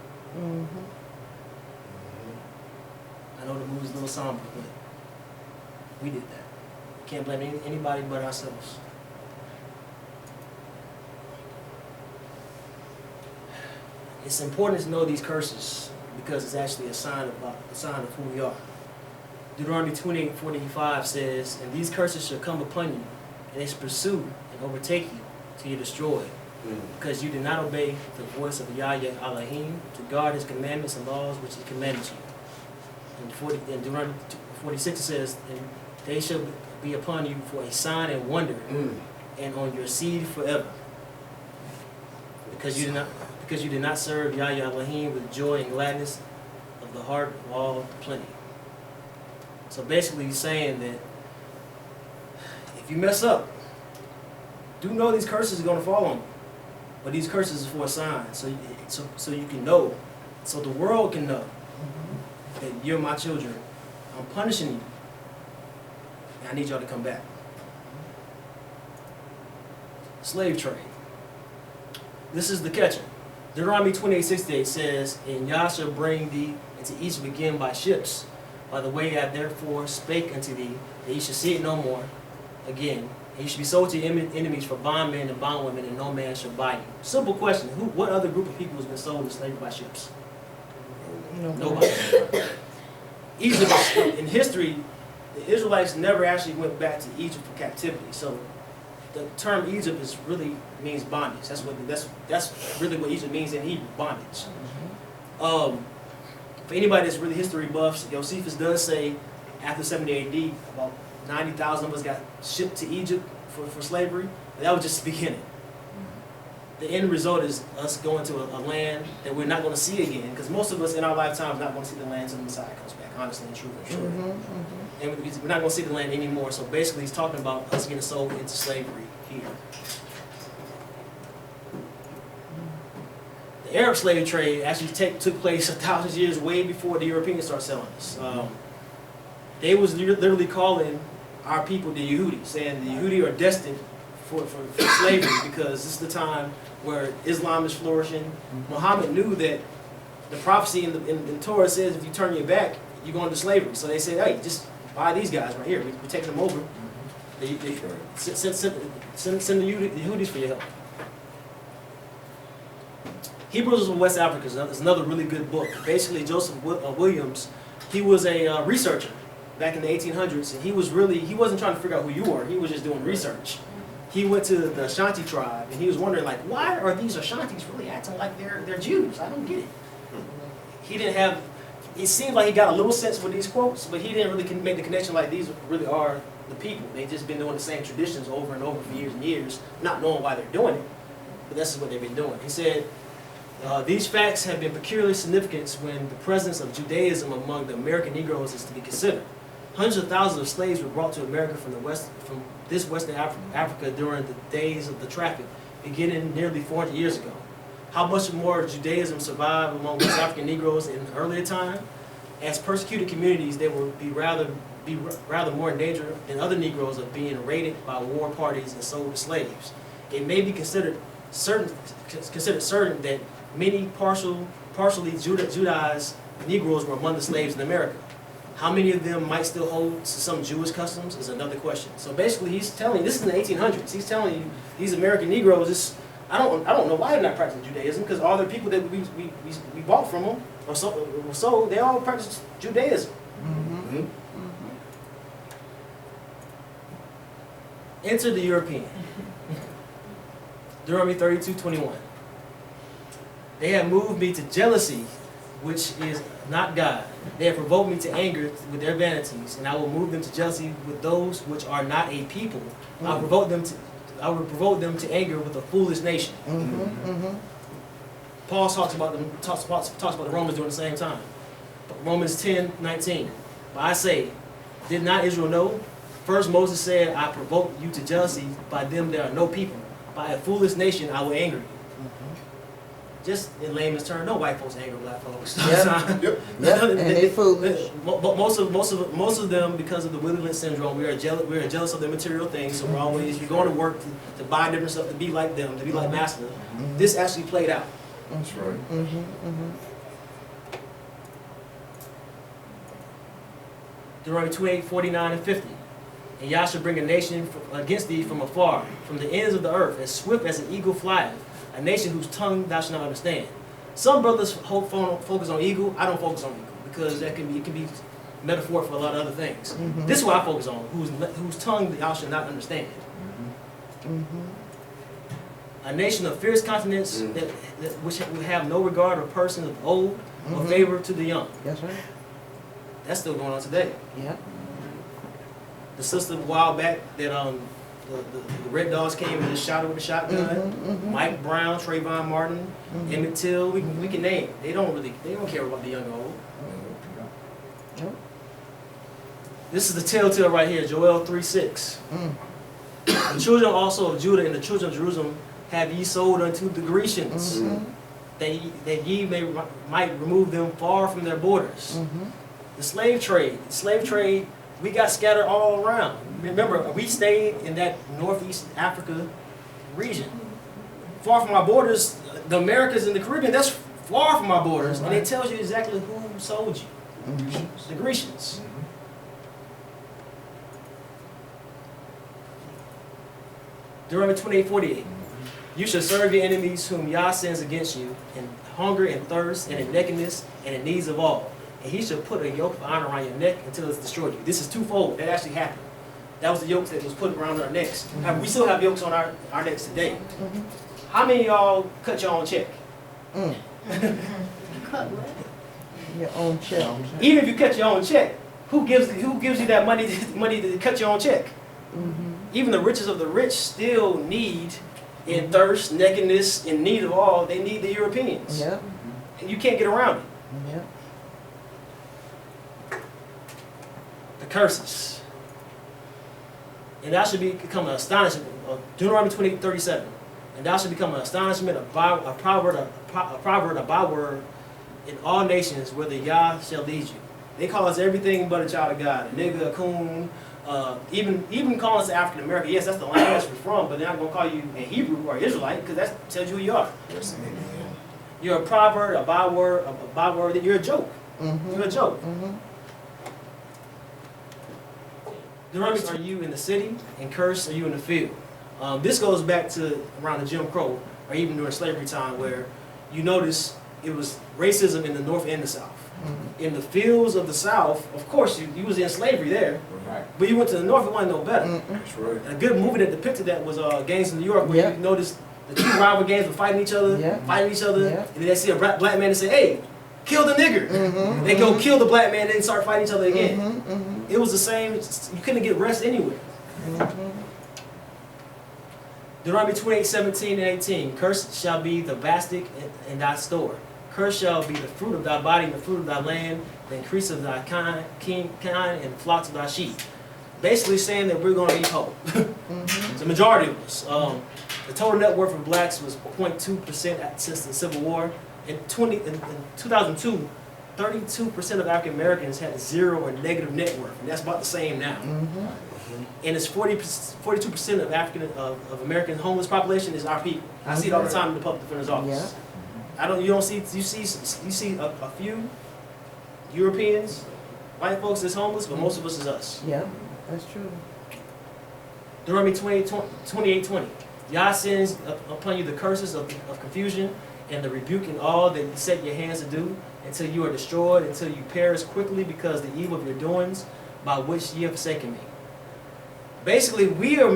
I know the mood is a little somber, but we did that. Can't blame anybody but ourselves. It's important to know these curses because it's actually a sign of who we are. Deuteronomy 28:45 says, "And these curses shall come upon you, and they shall pursue and overtake you till you destroy it. Because you did not obey the voice of Yahweh Elohim to guard his commandments and laws which he commanded you." In Deuteronomy 46 it says, "And they shall be upon you for a sign and wonder, and on your seed forever. Because you did not serve Yahweh Elohim with joy and gladness of the heart of all plenty." So basically he's saying that if you mess up, do know these curses are going to fall on you. But these curses are for a sign, so you can know, so the world can know that you're my children. I'm punishing you, and I need y'all to come back. Slave trade. This is the catcher. Deuteronomy 28:68 says, "And Yah shall bring thee into Egypt again by ships, by the way I therefore spake unto thee, that ye shall see it no more again. And you should be sold to your enemies for bondmen and bondwomen, and no man shall buy you." Simple question. What other group of people has been sold into slavery by ships? Nobody. Egypt, in history, the Israelites never actually went back to Egypt for captivity. So the term Egypt really means bondage. That's really what Egypt means in Hebrew, bondage. For anybody that's really history buffs, Josephus does say after 70 AD, about 90,000 of us got shipped to Egypt for slavery. But that was just the beginning. The end result is us going to a land that we're not going to see again, because most of us in our lifetime are not going to see the land until the Messiah comes back, honestly and truly. And we're not going to see the land anymore. So basically he's talking about us getting sold into slavery here. The Arab slave trade actually took place 1,000 years way before the Europeans started selling us. They was literally calling our people the Yehudi, saying the Yehudi are destined for slavery because this is the time where Islam is flourishing. Muhammad knew that the prophecy in the Torah says if you turn your back, you're going to slavery. So they said, hey, just buy these guys right here. We're taking them over. Send the Yehudis for your help. Hebrews of West Africa is another really good book. Basically, Joseph Williams, he was a researcher back in the 1800s, and he wasn't trying to figure out who you were. He was just doing research. He went to the Ashanti tribe, and he was wondering, like, why are these Ashantis really acting like they're Jews? I don't get it. He didn't have. It seemed like he got a little sense with these quotes, but he didn't really make the connection like these really are the people. They just been doing the same traditions over and over for years and years, not knowing why they're doing it. But this is what they've been doing. He said, these facts have been peculiarly significant when the presence of Judaism among the American Negroes is to be considered. Hundreds of thousands of slaves were brought to America from this Western Africa during the days of the traffic, beginning nearly 400 years ago. How much more Judaism survived among West African Negroes in earlier time? As persecuted communities, they will be rather more in danger than other Negroes of being raided by war parties and sold as slaves. It may be considered certain that many partially Judaized Negroes were among the slaves in America. How many of them might still hold some Jewish customs is another question. So basically, he's telling you, this is in the 1800s. He's telling you these American Negroes. I don't know why they're not practicing Judaism, because all the people that we bought from them or so they all practice Judaism. Mm-hmm. Enter the European. Deuteronomy 32:21. They have moved me to jealousy, which is not God. They have provoked me to anger with their vanities, and I will move them to jealousy with those which are not a people. I will provoke them to anger with a foolish nation. Paul talks about the Romans during the same time. Romans 10:19. But I say, did not Israel know? First Moses said, I provoke you to jealousy by them that are no people. By a foolish nation I will anger you. Just in layman's terms, no white folks anger black folks. Yep. And they foolish. Most of them, because of the Willie Lynch syndrome, we are jealous of their material things. So we're going to work to buy different stuff, to be like them, to be like master. This actually played out. That's right. Deuteronomy 28:49 and 50. And Yah shall bring a nation against thee from afar, from the ends of the earth, as swift as an eagle flieth, a nation whose tongue thou shalt not understand. Some brothers focus on eagle. I don't focus on eagle, because it can be metaphor for a lot of other things. This is what I focus on, whose tongue thou shalt not understand. A nation of fierce continents which will have no regard of persons of old or favor to the young. That's right. That's still going on today. Yeah. The sister a while back that the Red Dogs came and just shot her with a shotgun. Mike Brown, Trayvon Martin, Emmett Till, we can name. They don't care about the young or old. This is the telltale right here, Joel 3:6. The children also of Judah and the children of Jerusalem have ye sold unto the Grecians, that ye might remove them far from their borders. The slave trade, we got scattered all around. Remember, we stayed in that northeast Africa region. Far from our borders, the Americas and the Caribbean, that's far from our borders, and it tells you exactly who sold you. The Grecians. Deuteronomy 28:48. You shall serve your enemies whom Yah sends against you, in hunger and thirst, and in nakedness, and in needs of all. And he shall put a yoke of iron around your neck until it's destroyed you. This is twofold. That actually happened. That was the yoke that was put around our necks. We still have yokes on our necks today. How many of y'all cut your own check? Your own check. Even if you cut your own check, who gives you that money to cut your own check? Even the richest of the rich still need, in thirst, nakedness, in need of all, they need the Europeans. Yep. And you can't get around it. Yep. The curses. And thou should become an astonishment. Deuteronomy 28:37. And thou should become an astonishment, a proverb, a byword in all nations, whether Yah shall lead you. They call us everything but a child of God. A nigga, a coon, even calling us African American. Yes, that's the language we're from, but they're not going to call you a Hebrew or Israelite, because that tells you who you are. You're a proverb, a byword, you're a joke. You're a joke. Deuteronomy, are you in the city, and cursed are you in the field. This goes back to around the Jim Crow, or even during slavery time, where you notice it was racism in the North and the South. In the fields of the South, of course, you was in slavery there, but you went to the North, it wasn't no better. That's right. And a good movie that depicted that was Gangs in New York, where you noticed the two rival gangs were fighting each other, and then they see a black man and say, hey, kill the nigger. They go kill the black man and then start fighting each other again. It was the same, you couldn't get rest anywhere. Deuteronomy 28:17-18. Cursed shall be the basket in thy store. Cursed shall be the fruit of thy body and the fruit of thy land, the increase of thy kind and the flocks of thy sheep. Basically saying that we're going to be whole. The majority of us. The total net worth of blacks was 0.2% since the Civil War. In 2002, 32% of African Americans had zero or negative net worth, and that's about the same now. And it's 42% of American homeless population is our people. I see it all the time in the public defender's office. You see a few Europeans, white folks that's homeless, but most of us is us. Yeah, that's true. Deuteronomy 28:20. Yah sends upon you the curses of confusion and the rebuke in all that you set your hands to do, until you are destroyed, until you perish quickly because the evil of your doings by which ye have forsaken me. Basically, we're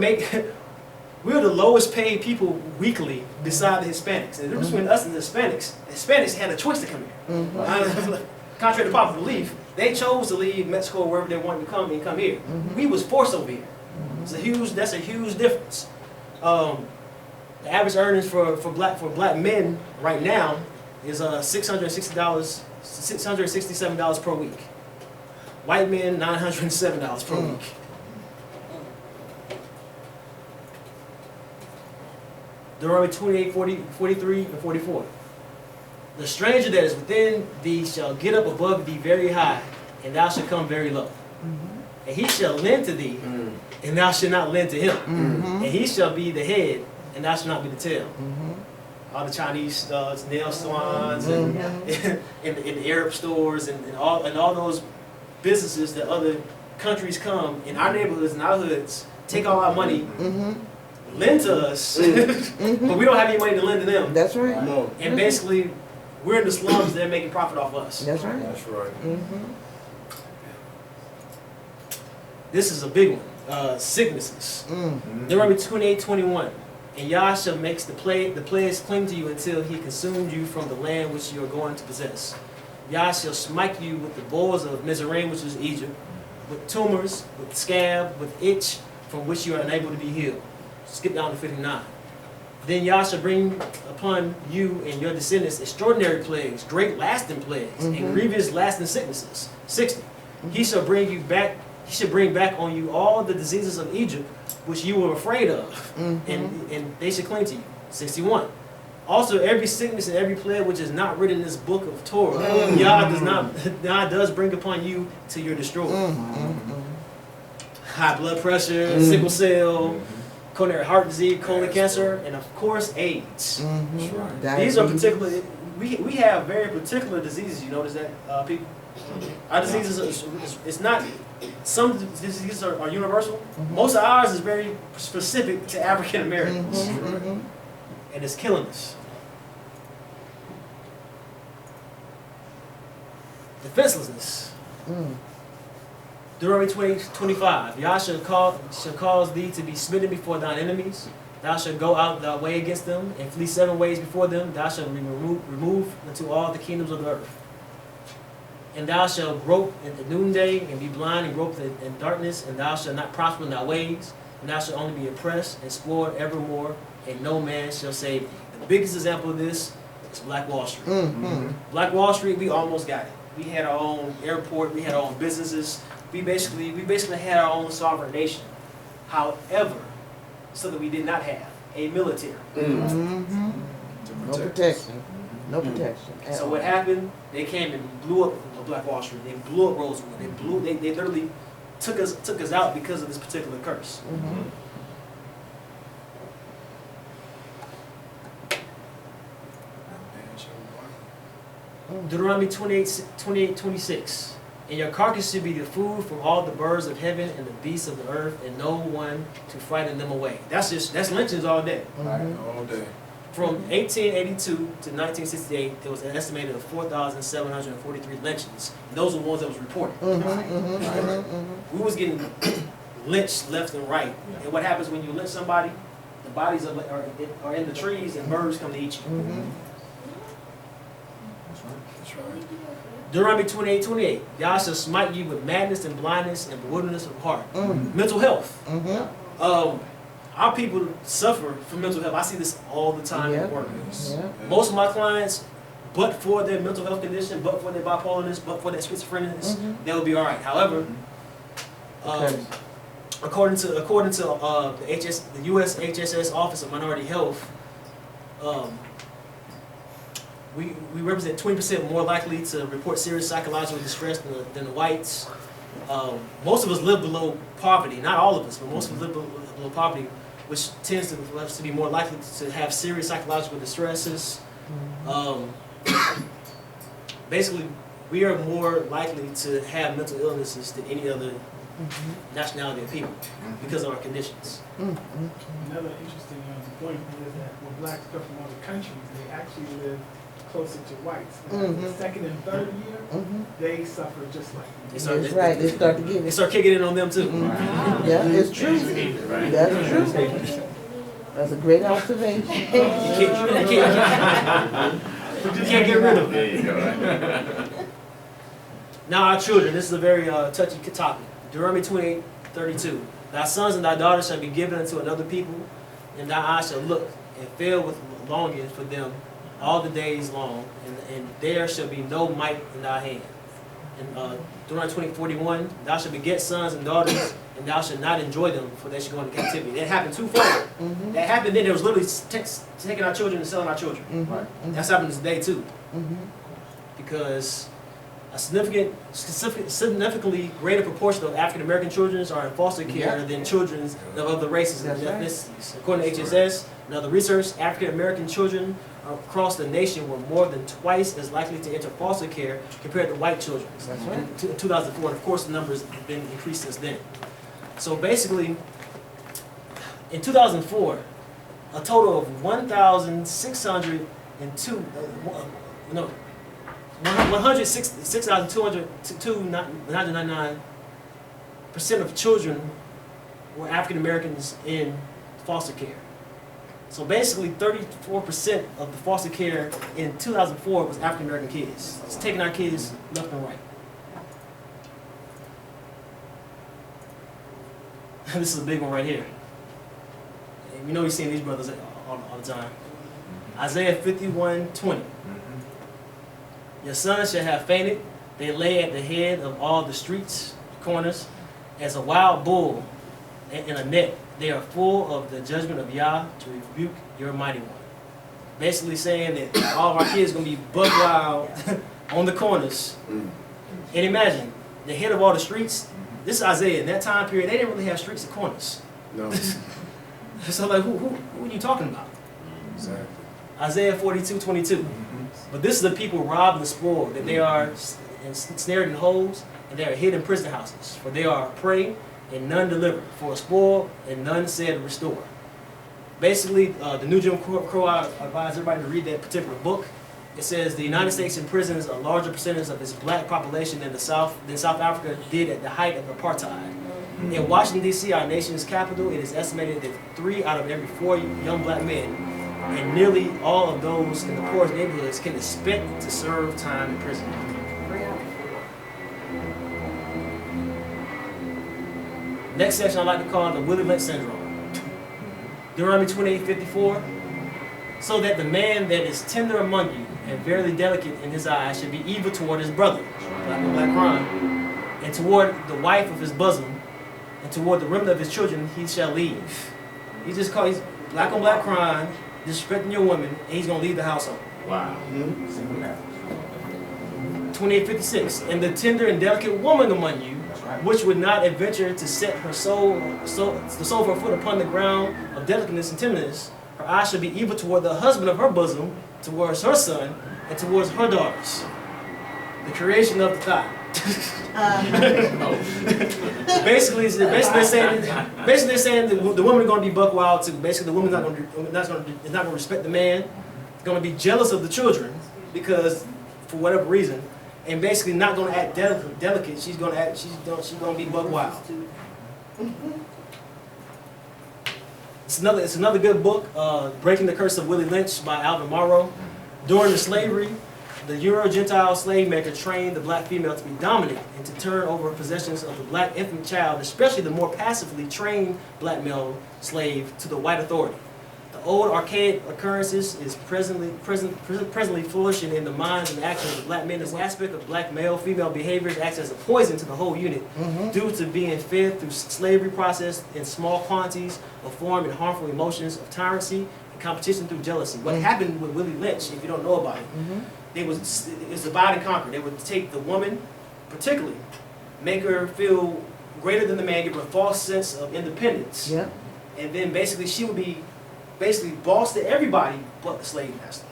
the lowest paid people weekly beside the Hispanics. And the difference between us and the Hispanics had a choice to come here. Contrary to popular belief, they chose to leave Mexico or wherever they wanted to come and come here. We was forced over here. That's a huge difference. The average earnings for black men right now is $667 per week. White men, $907 per week. Deuteronomy 28:43-44. The stranger that is within thee shall get up above thee very high, and thou shalt come very low. And he shall lend to thee, and thou shalt not lend to him. And he shall be the head, and thou shalt not be the tail. All the Chinese nail salons and in the Arab stores and all those businesses that other countries come in our neighborhoods and our hoods, take all our money, lend to us, but we don't have any money to lend to them. That's right. No. And basically, we're in the slums, they're making profit off us. That's right. That's right. This is a big one. Sicknesses. Deuteronomy 28:21. And Yah shall make the plagues cling to you until he consumed you from the land which you are going to possess. Yah shall smite you with the boils of Mizraim, which is Egypt, with tumors, with scab, with itch, from which you are unable to be healed. Skip down to 59. Then Yah shall bring upon you and your descendants extraordinary plagues, great lasting plagues, and grievous lasting sicknesses. 60. He shall bring back on you all the diseases of Egypt, which you were afraid of, and they shall cling to you. 61. Also, every sickness and every plague which is not written in this book of Torah, Yah does bring upon you till you're destroyed. High blood pressure, sickle cell, coronary heart disease, colon cancer, and of course AIDS. Mm-hmm. These are particular. We have very particular diseases. You notice that, people. Our diseases it's not. Some diseases are universal. Most of ours is very specific to African Americans, and it's killing us. Defenselessness. Deuteronomy 20:25. Yah shall cause thee to be smitten before thine enemies. Thou shalt go out thy way against them, and flee 7 ways before them. Thou shalt be removed unto all the kingdoms of the earth. And thou shalt grope in the noonday, and be blind and grope in darkness, and thou shalt not prosper in thy ways, and thou shalt only be oppressed and spoiled evermore, and no man shall save thee. The biggest example of this is Black Wall Street. Black Wall Street, we almost got it. We had our own airport, we had our own businesses. We basically had our own sovereign nation. However, so that we did not have a military. No protection. No protection. So what happened? They came and blew up Black Wall Street. They blew up Rosewood. They literally took us out because of this particular curse. Deuteronomy 28:26. And your carcass should be the food for all the birds of heaven and the beasts of the earth, and no one to frighten them away. That's lynchings all day. All day. From 1882 to 1968, there was an estimated of 4,743 lynchings. And those are the ones that was reported. We was getting lynched left and right. And what happens when you lynch somebody? The bodies are in the trees, and birds come to eat you. That's right. Deuteronomy 28:28. Yah shall smite you with madness and blindness and bewilderness of heart. Mental health. Our people suffer from mental health. I see this all the time at work. Most of my clients, but for their mental health condition, but for their bipolarness, but for their schizophrenia, they'll be all right. However, according to the U.S. HSS Office of Minority Health, we represent 20% more likely to report serious psychological distress than the whites. Most of us live below poverty. Not all of us, but most of us live below poverty, which tends to us to be more likely to have serious psychological distresses. Basically, we are more likely to have mental illnesses than any other nationality of people because of our conditions. Another interesting point is that when blacks come from other countries, they actually live closer to whites. The second and third year, they suffer just like them. That's right. They start to get They it. start kicking in on them too. Yeah, it's true. That's true. That's a great observation. You can't get rid of There it. you go. Now our children, this is a very touchy topic. Deuteronomy 28:32. Thy sons and thy daughters shall be given unto another people, and thy eyes shall look and fill with longing for them all the days long, and there shall be no might in thy hand. And Deuteronomy 20:41, thou shalt beget sons and daughters, and thou shalt not enjoy them, for they shall go into captivity. That happened twofold. That happened then. There was literally taking our children and selling our children. That's happening today too. Because a significantly greater proportion of African American children are in foster care than children of other races and ethnicities. According to HSS and other research, African American children across the nation were more than twice as likely to enter foster care compared to white children in 2004. And of course, the numbers have been increased since then. So basically, in 2004, a total of 1,602, 106,299% of children were African Americans in foster care. So basically, 34% of the foster care in 2004 was African American kids. It's taking our kids left and right. This is a big one right here. You know you're seeing these brothers all the time. Isaiah 51:20. Your sons shall have fainted. They lay at the head of all the streets, corners, as a wild bull in a net. They are full of the judgment of Yah to rebuke your mighty one. Basically saying that all of our kids are going to be buck wild on the corners. And imagine, the head of all the streets, this is Isaiah. In that time period, they didn't really have streets and corners. No. So like, who are you talking about? Exactly. Isaiah 42:22. But this is the people robbed and spoiled, that they are ensnared in holes, and they are hid in prison houses. For they are prey, and none delivered. For a spoil, and none said restore. Basically, the New Jim Crow, I advise everybody to read that particular book. It says the United States imprisons a larger percentage of its black population than South Africa did at the height of apartheid. In Washington, D.C., our nation's capital, it is estimated that 3 out of every 4 young black men, and nearly all of those in the poorest neighborhoods, can expect to serve time in prison. Next section I like to call the Willie Lynch syndrome. Deuteronomy 28:54. So that the man that is tender among you and very delicate in his eyes should be evil toward his brother, black crime, and toward the wife of his bosom, and toward the remnant of his children he shall leave. He's black on black crime, disrespecting your woman, and he's gonna leave the household. Wow. 28:56. And the tender and delicate woman among you, which would not adventure to set her the sole of her foot upon the ground of delicateness and tenderness, her eyes shall be evil toward the husband of her bosom, towards her son, and towards her daughters. The creation of the thigh. Basically they're saying that the women are going to be buck wild too. Basically, the woman's not going to respect the man. Going to be jealous of the children because, for whatever reason, and basically not going to act delicate. She's going to be buck wild. It's another good book, Breaking the Curse of Willie Lynch by Alvin Morrow. During the slavery, the Euro-Gentile slave maker trained the black female to be dominant and to turn over possessions of the black infant child, especially the more passively trained black male slave, to the white authority. The old archaic occurrences is presently flourishing in the minds and actions of black men. This aspect of black male-female behaviors acts as a poison to the whole unit due to being fed through slavery process in small quantities of form and harmful emotions of tyrancy and competition through jealousy. What happened with Willie Lynch, if you don't know about it, it was divide and conquer. They would take the woman, particularly, make her feel greater than the man, give her a false sense of independence, and then basically she would be boss to everybody but the slave master.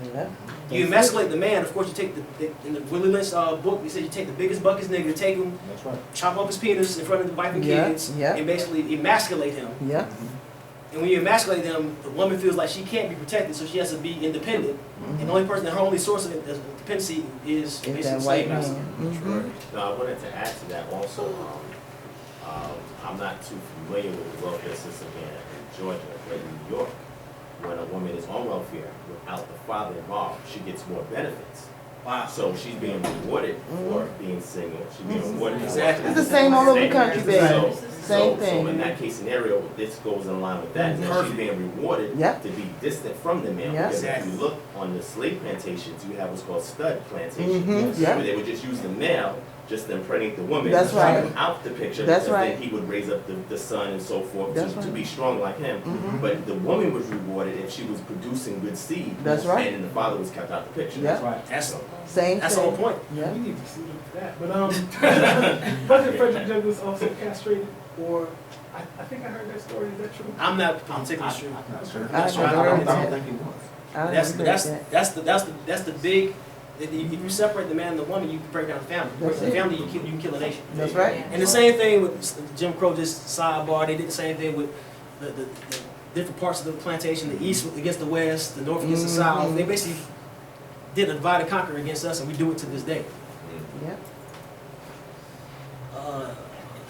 You emasculate the man. Of course, you take in the Willie Lynch book, he said you take the biggest, buckest nigga, take him, chop off his penis in front of the wife and kids, and basically emasculate him. And when you emasculate them, the woman feels like she can't be protected, so she has to be independent. And the only person, her only source of dependency is basically the slave master. Now, I wanted to add to that also. I'm not too familiar with the welfare system here in Georgia, but in New York, when a woman is on welfare without the father involved, she gets more benefits. Wow. So she's being rewarded for being single. She's being rewarded for Exactly. It's the same all over the country, baby. Same thing. So in that case scenario, this goes in line with that. That she's being rewarded to be distant from the male. Because if you look on the slave plantations, you have what's called stud plantations, where they would just use the male just to impregnate the woman, That's right. him out the picture, That's because right. then he would raise up the son and so forth That's to right. be strong like him. But the woman was rewarded if she was producing good seed. That's right. And then the father was kept out the picture. That's right. That's Same the thing. whole point. We need to sue them for that. But President Frederick Douglass also castrated, or I think I heard that story. Is that true? I'm not particularly sure. I don't think it was. That's the big. If you separate the man and the woman, you can break down the family. You break the family, you can kill a nation. That's right. And the same thing with Jim Crow, just sidebar. They did the same thing with the different parts of the plantation, the east against the west, the north against the south. They basically did a divide and conquer against us, and we do it to this day.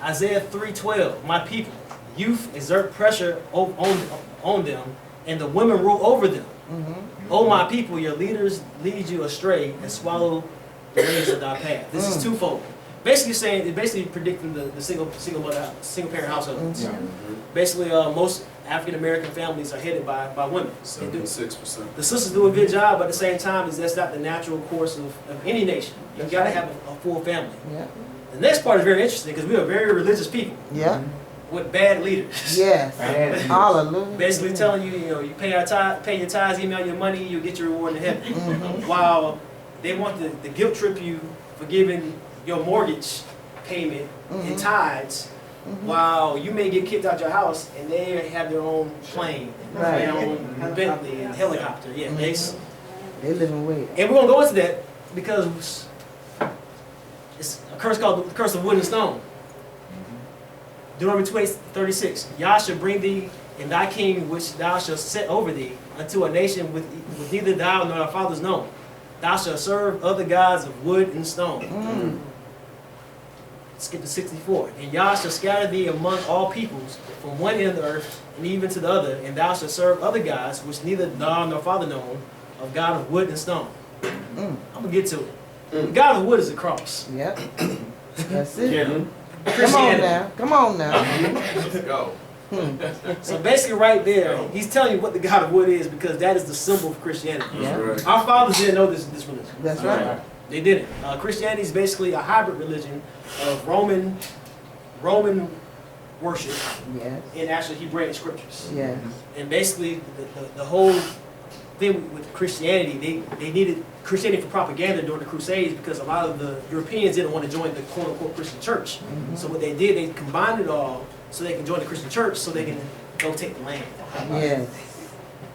Isaiah 3:12. My people, youth exert pressure on them, and the women rule over them. Oh, my people, your leaders lead you astray and swallow the ways of thy path. This is twofold. Basically predicting the single parent households. Basically, most African American families are headed by women. 76%. The sisters do a good job, but at the same time, that's not the natural course of any nation. You got to have a full family. The next part is very interesting because we are very religious people. With bad leaders. Hallelujah. Basically telling you, you pay your tithes, email your money, you'll get your reward in heaven. While they want to guilt trip you for giving your mortgage payment in tithes, While you may get kicked out your house and they have their own plane, Right. their own Bentley and helicopter. Yeah, They living way. and we're gonna go into that because it's a curse called the curse of wood and stone. Deuteronomy 28:36. Yah shall bring thee and thy king which thou shalt set over thee unto a nation with neither thou nor thy fathers known. Thou shalt serve other gods of wood and stone. Skip to 64. And Yah shall scatter thee among all peoples from one end of the earth and even to the other, and thou shalt serve other gods which neither thou nor father known, of God of wood and stone. I'm gonna get to it. The God of wood is the cross. Yep. That's it. Yeah. Come on now. Come on now. Let's go. So basically right there, he's telling you what the God of wood is because that is the symbol of Christianity. Yeah. Right. Our fathers didn't know this religion. That's right. They didn't. Christianity is basically a hybrid religion of Roman worship Yes. and actually Hebraic scriptures. Yes. And basically the whole thing with Christianity, they needed Christianity for propaganda during the Crusades because a lot of the Europeans didn't want to join the quote-unquote Christian church. So what they did, they combined it all so they can join the Christian church so they can go take the land. Yes.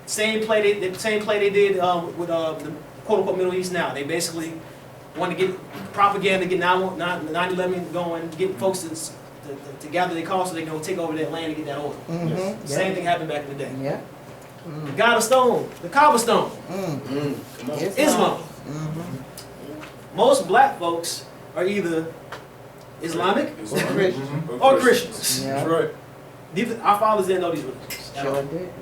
Same play they did with the quote-unquote Middle East now. They basically want to get propaganda, get 9/11 going, get folks to gather their cause so they can go take over that land and get that oil. Same thing happened back in the day. Yeah. The God of Stone, the cobblestone, Yes. Islam. Most black folks are either Islamic or Christians. Yeah. That's right. Our fathers didn't know these religions. at all. Sure did.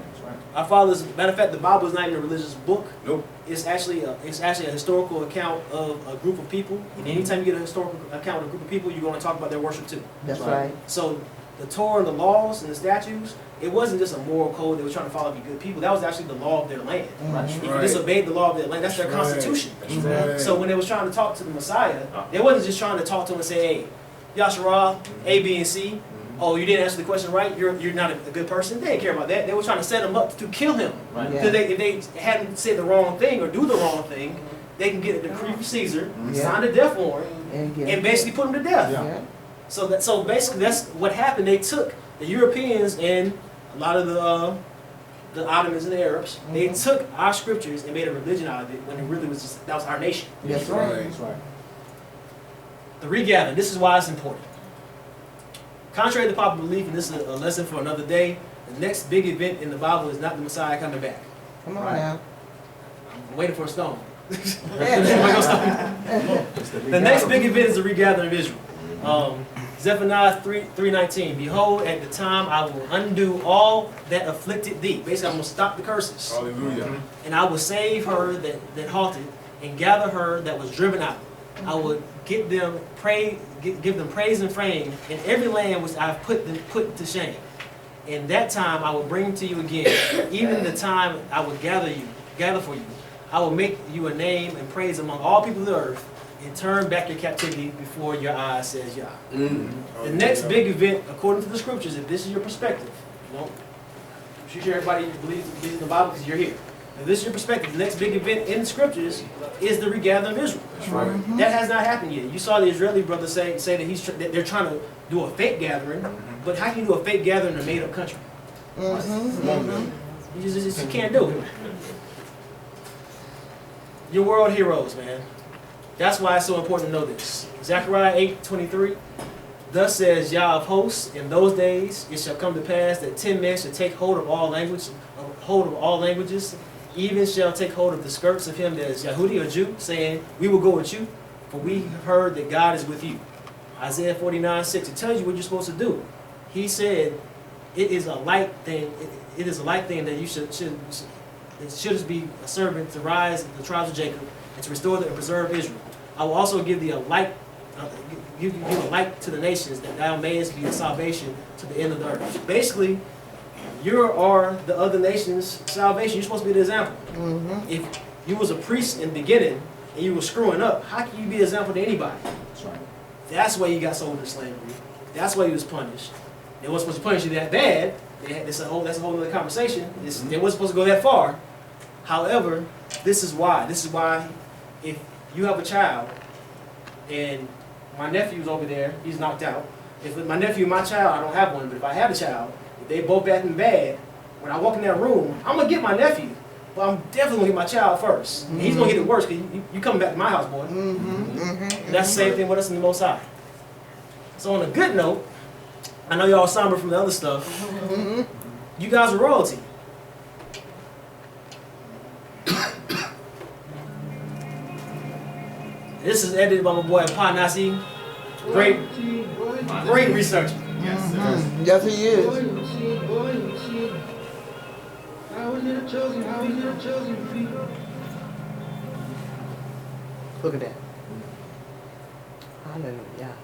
Our fathers, matter of fact, the Bible is not even a religious book. Nope. It's actually a historical account of a group of people. And anytime you get a historical account of a group of people, you're going to talk about their worship too. That's right. So the Torah and the laws and the statutes, it wasn't just a moral code they were trying to follow to be good people. That was actually the law of their land. If you Right. disobeyed the law of their land, that's their That's right. constitution. That's right. So when they was trying to talk to the Messiah, they wasn't just trying to talk to him and say, hey, Yasharah, A, B, and C. Oh, you didn't answer the question right. You're not a good person. They didn't care about that. They were trying to set him up to kill him. Yeah. Because if they hadn't said the wrong thing or do the wrong thing, they can get a decree from Caesar, Yeah. sign a death warrant, And get and basically put him to death. yeah. So basically that's what happened. They took the Europeans and a lot of the Ottomans and the Arabs. They took our scriptures and made a religion out of it when it really was just that was our nation. That's right. That's right. The regathering. This is why it's important. Contrary to popular belief, and this is a lesson for another day, the next big event in the Bible is not the Messiah coming back. Come on now. I'm waiting for a stone. The next big event is the regathering of Israel. Zephaniah 3:19. Behold, at the time I will undo all that afflicted thee. Basically, I'm going to stop the curses. Hallelujah. And I will save her that halted, and gather her that was driven out. I will give them praise and fame in every land which I have put to shame. In that time I will bring to you again, even the time I will gather for you. I will make you a name and praise among all people of the earth, and turn back your captivity before your eyes, says Yah. The next big event, according to the scriptures, if this is your perspective, I'm sure everybody believes in the Bible because you're here. If this is your perspective, the next big event in the scriptures is the regathering of Israel. That's right. That has not happened yet. You saw the Israeli brother say that they're trying to do a fake gathering, but how can you do a fake gathering in a made-up country? Come on, man. You just can't do it. Your world heroes, man. That's why it's so important to know this. Zechariah 8:23. Thus says Yah of hosts, in those days it shall come to pass that 10 men shall take hold of all languages, even shall take hold of the skirts of him that is Yahudi or Jew, saying, we will go with you, for we have heard that God is with you. Isaiah 49:6. It tells you what you're supposed to do. He said, it is a light thing. It is a light thing that you should be a servant to rise the tribes of Jacob and to restore and preserve Israel. I will also give thee a light, give you a light to the nations, that thou mayest be a salvation to the end of the earth. Basically, you are the other nations' salvation. You're supposed to be the example. If you was a priest in the beginning and you were screwing up, how can you be an example to anybody? That's right. That's why you got sold into slavery. That's why you was punished. They weren't supposed to punish you that bad. That's a whole other conversation. They weren't supposed to go that far. However, this is why. This is why if you have a child, and my nephew's over there, he's knocked out. if my nephew and my child, I don't have one, but if I had a child, if they both acting bad, when I walk in that room, I'm gonna get my nephew, but I'm definitely gonna get my child first. And he's gonna get it worse because you coming back to my house, boy. And that's the same thing with us in the Most High. So on a good note, I know y'all somber from the other stuff. You guys are royalty. This is edited by my boy Pa Nasi. Great researcher. Yes, sir. Yes, he is. Look at that. Hallelujah.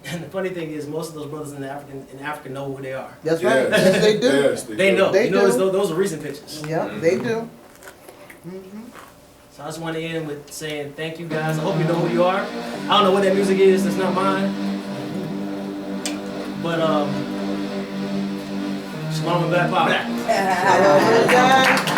And the funny thing is, most of those brothers in Africa know who they are. That's right. Yes, they do. Yes, They know. They You notice do. those are recent pictures. Yeah, they do. So I just want to end with saying thank you guys. I hope you know who you are. I don't know what that music is. That's not mine. But shalom and black power. Hallelujah.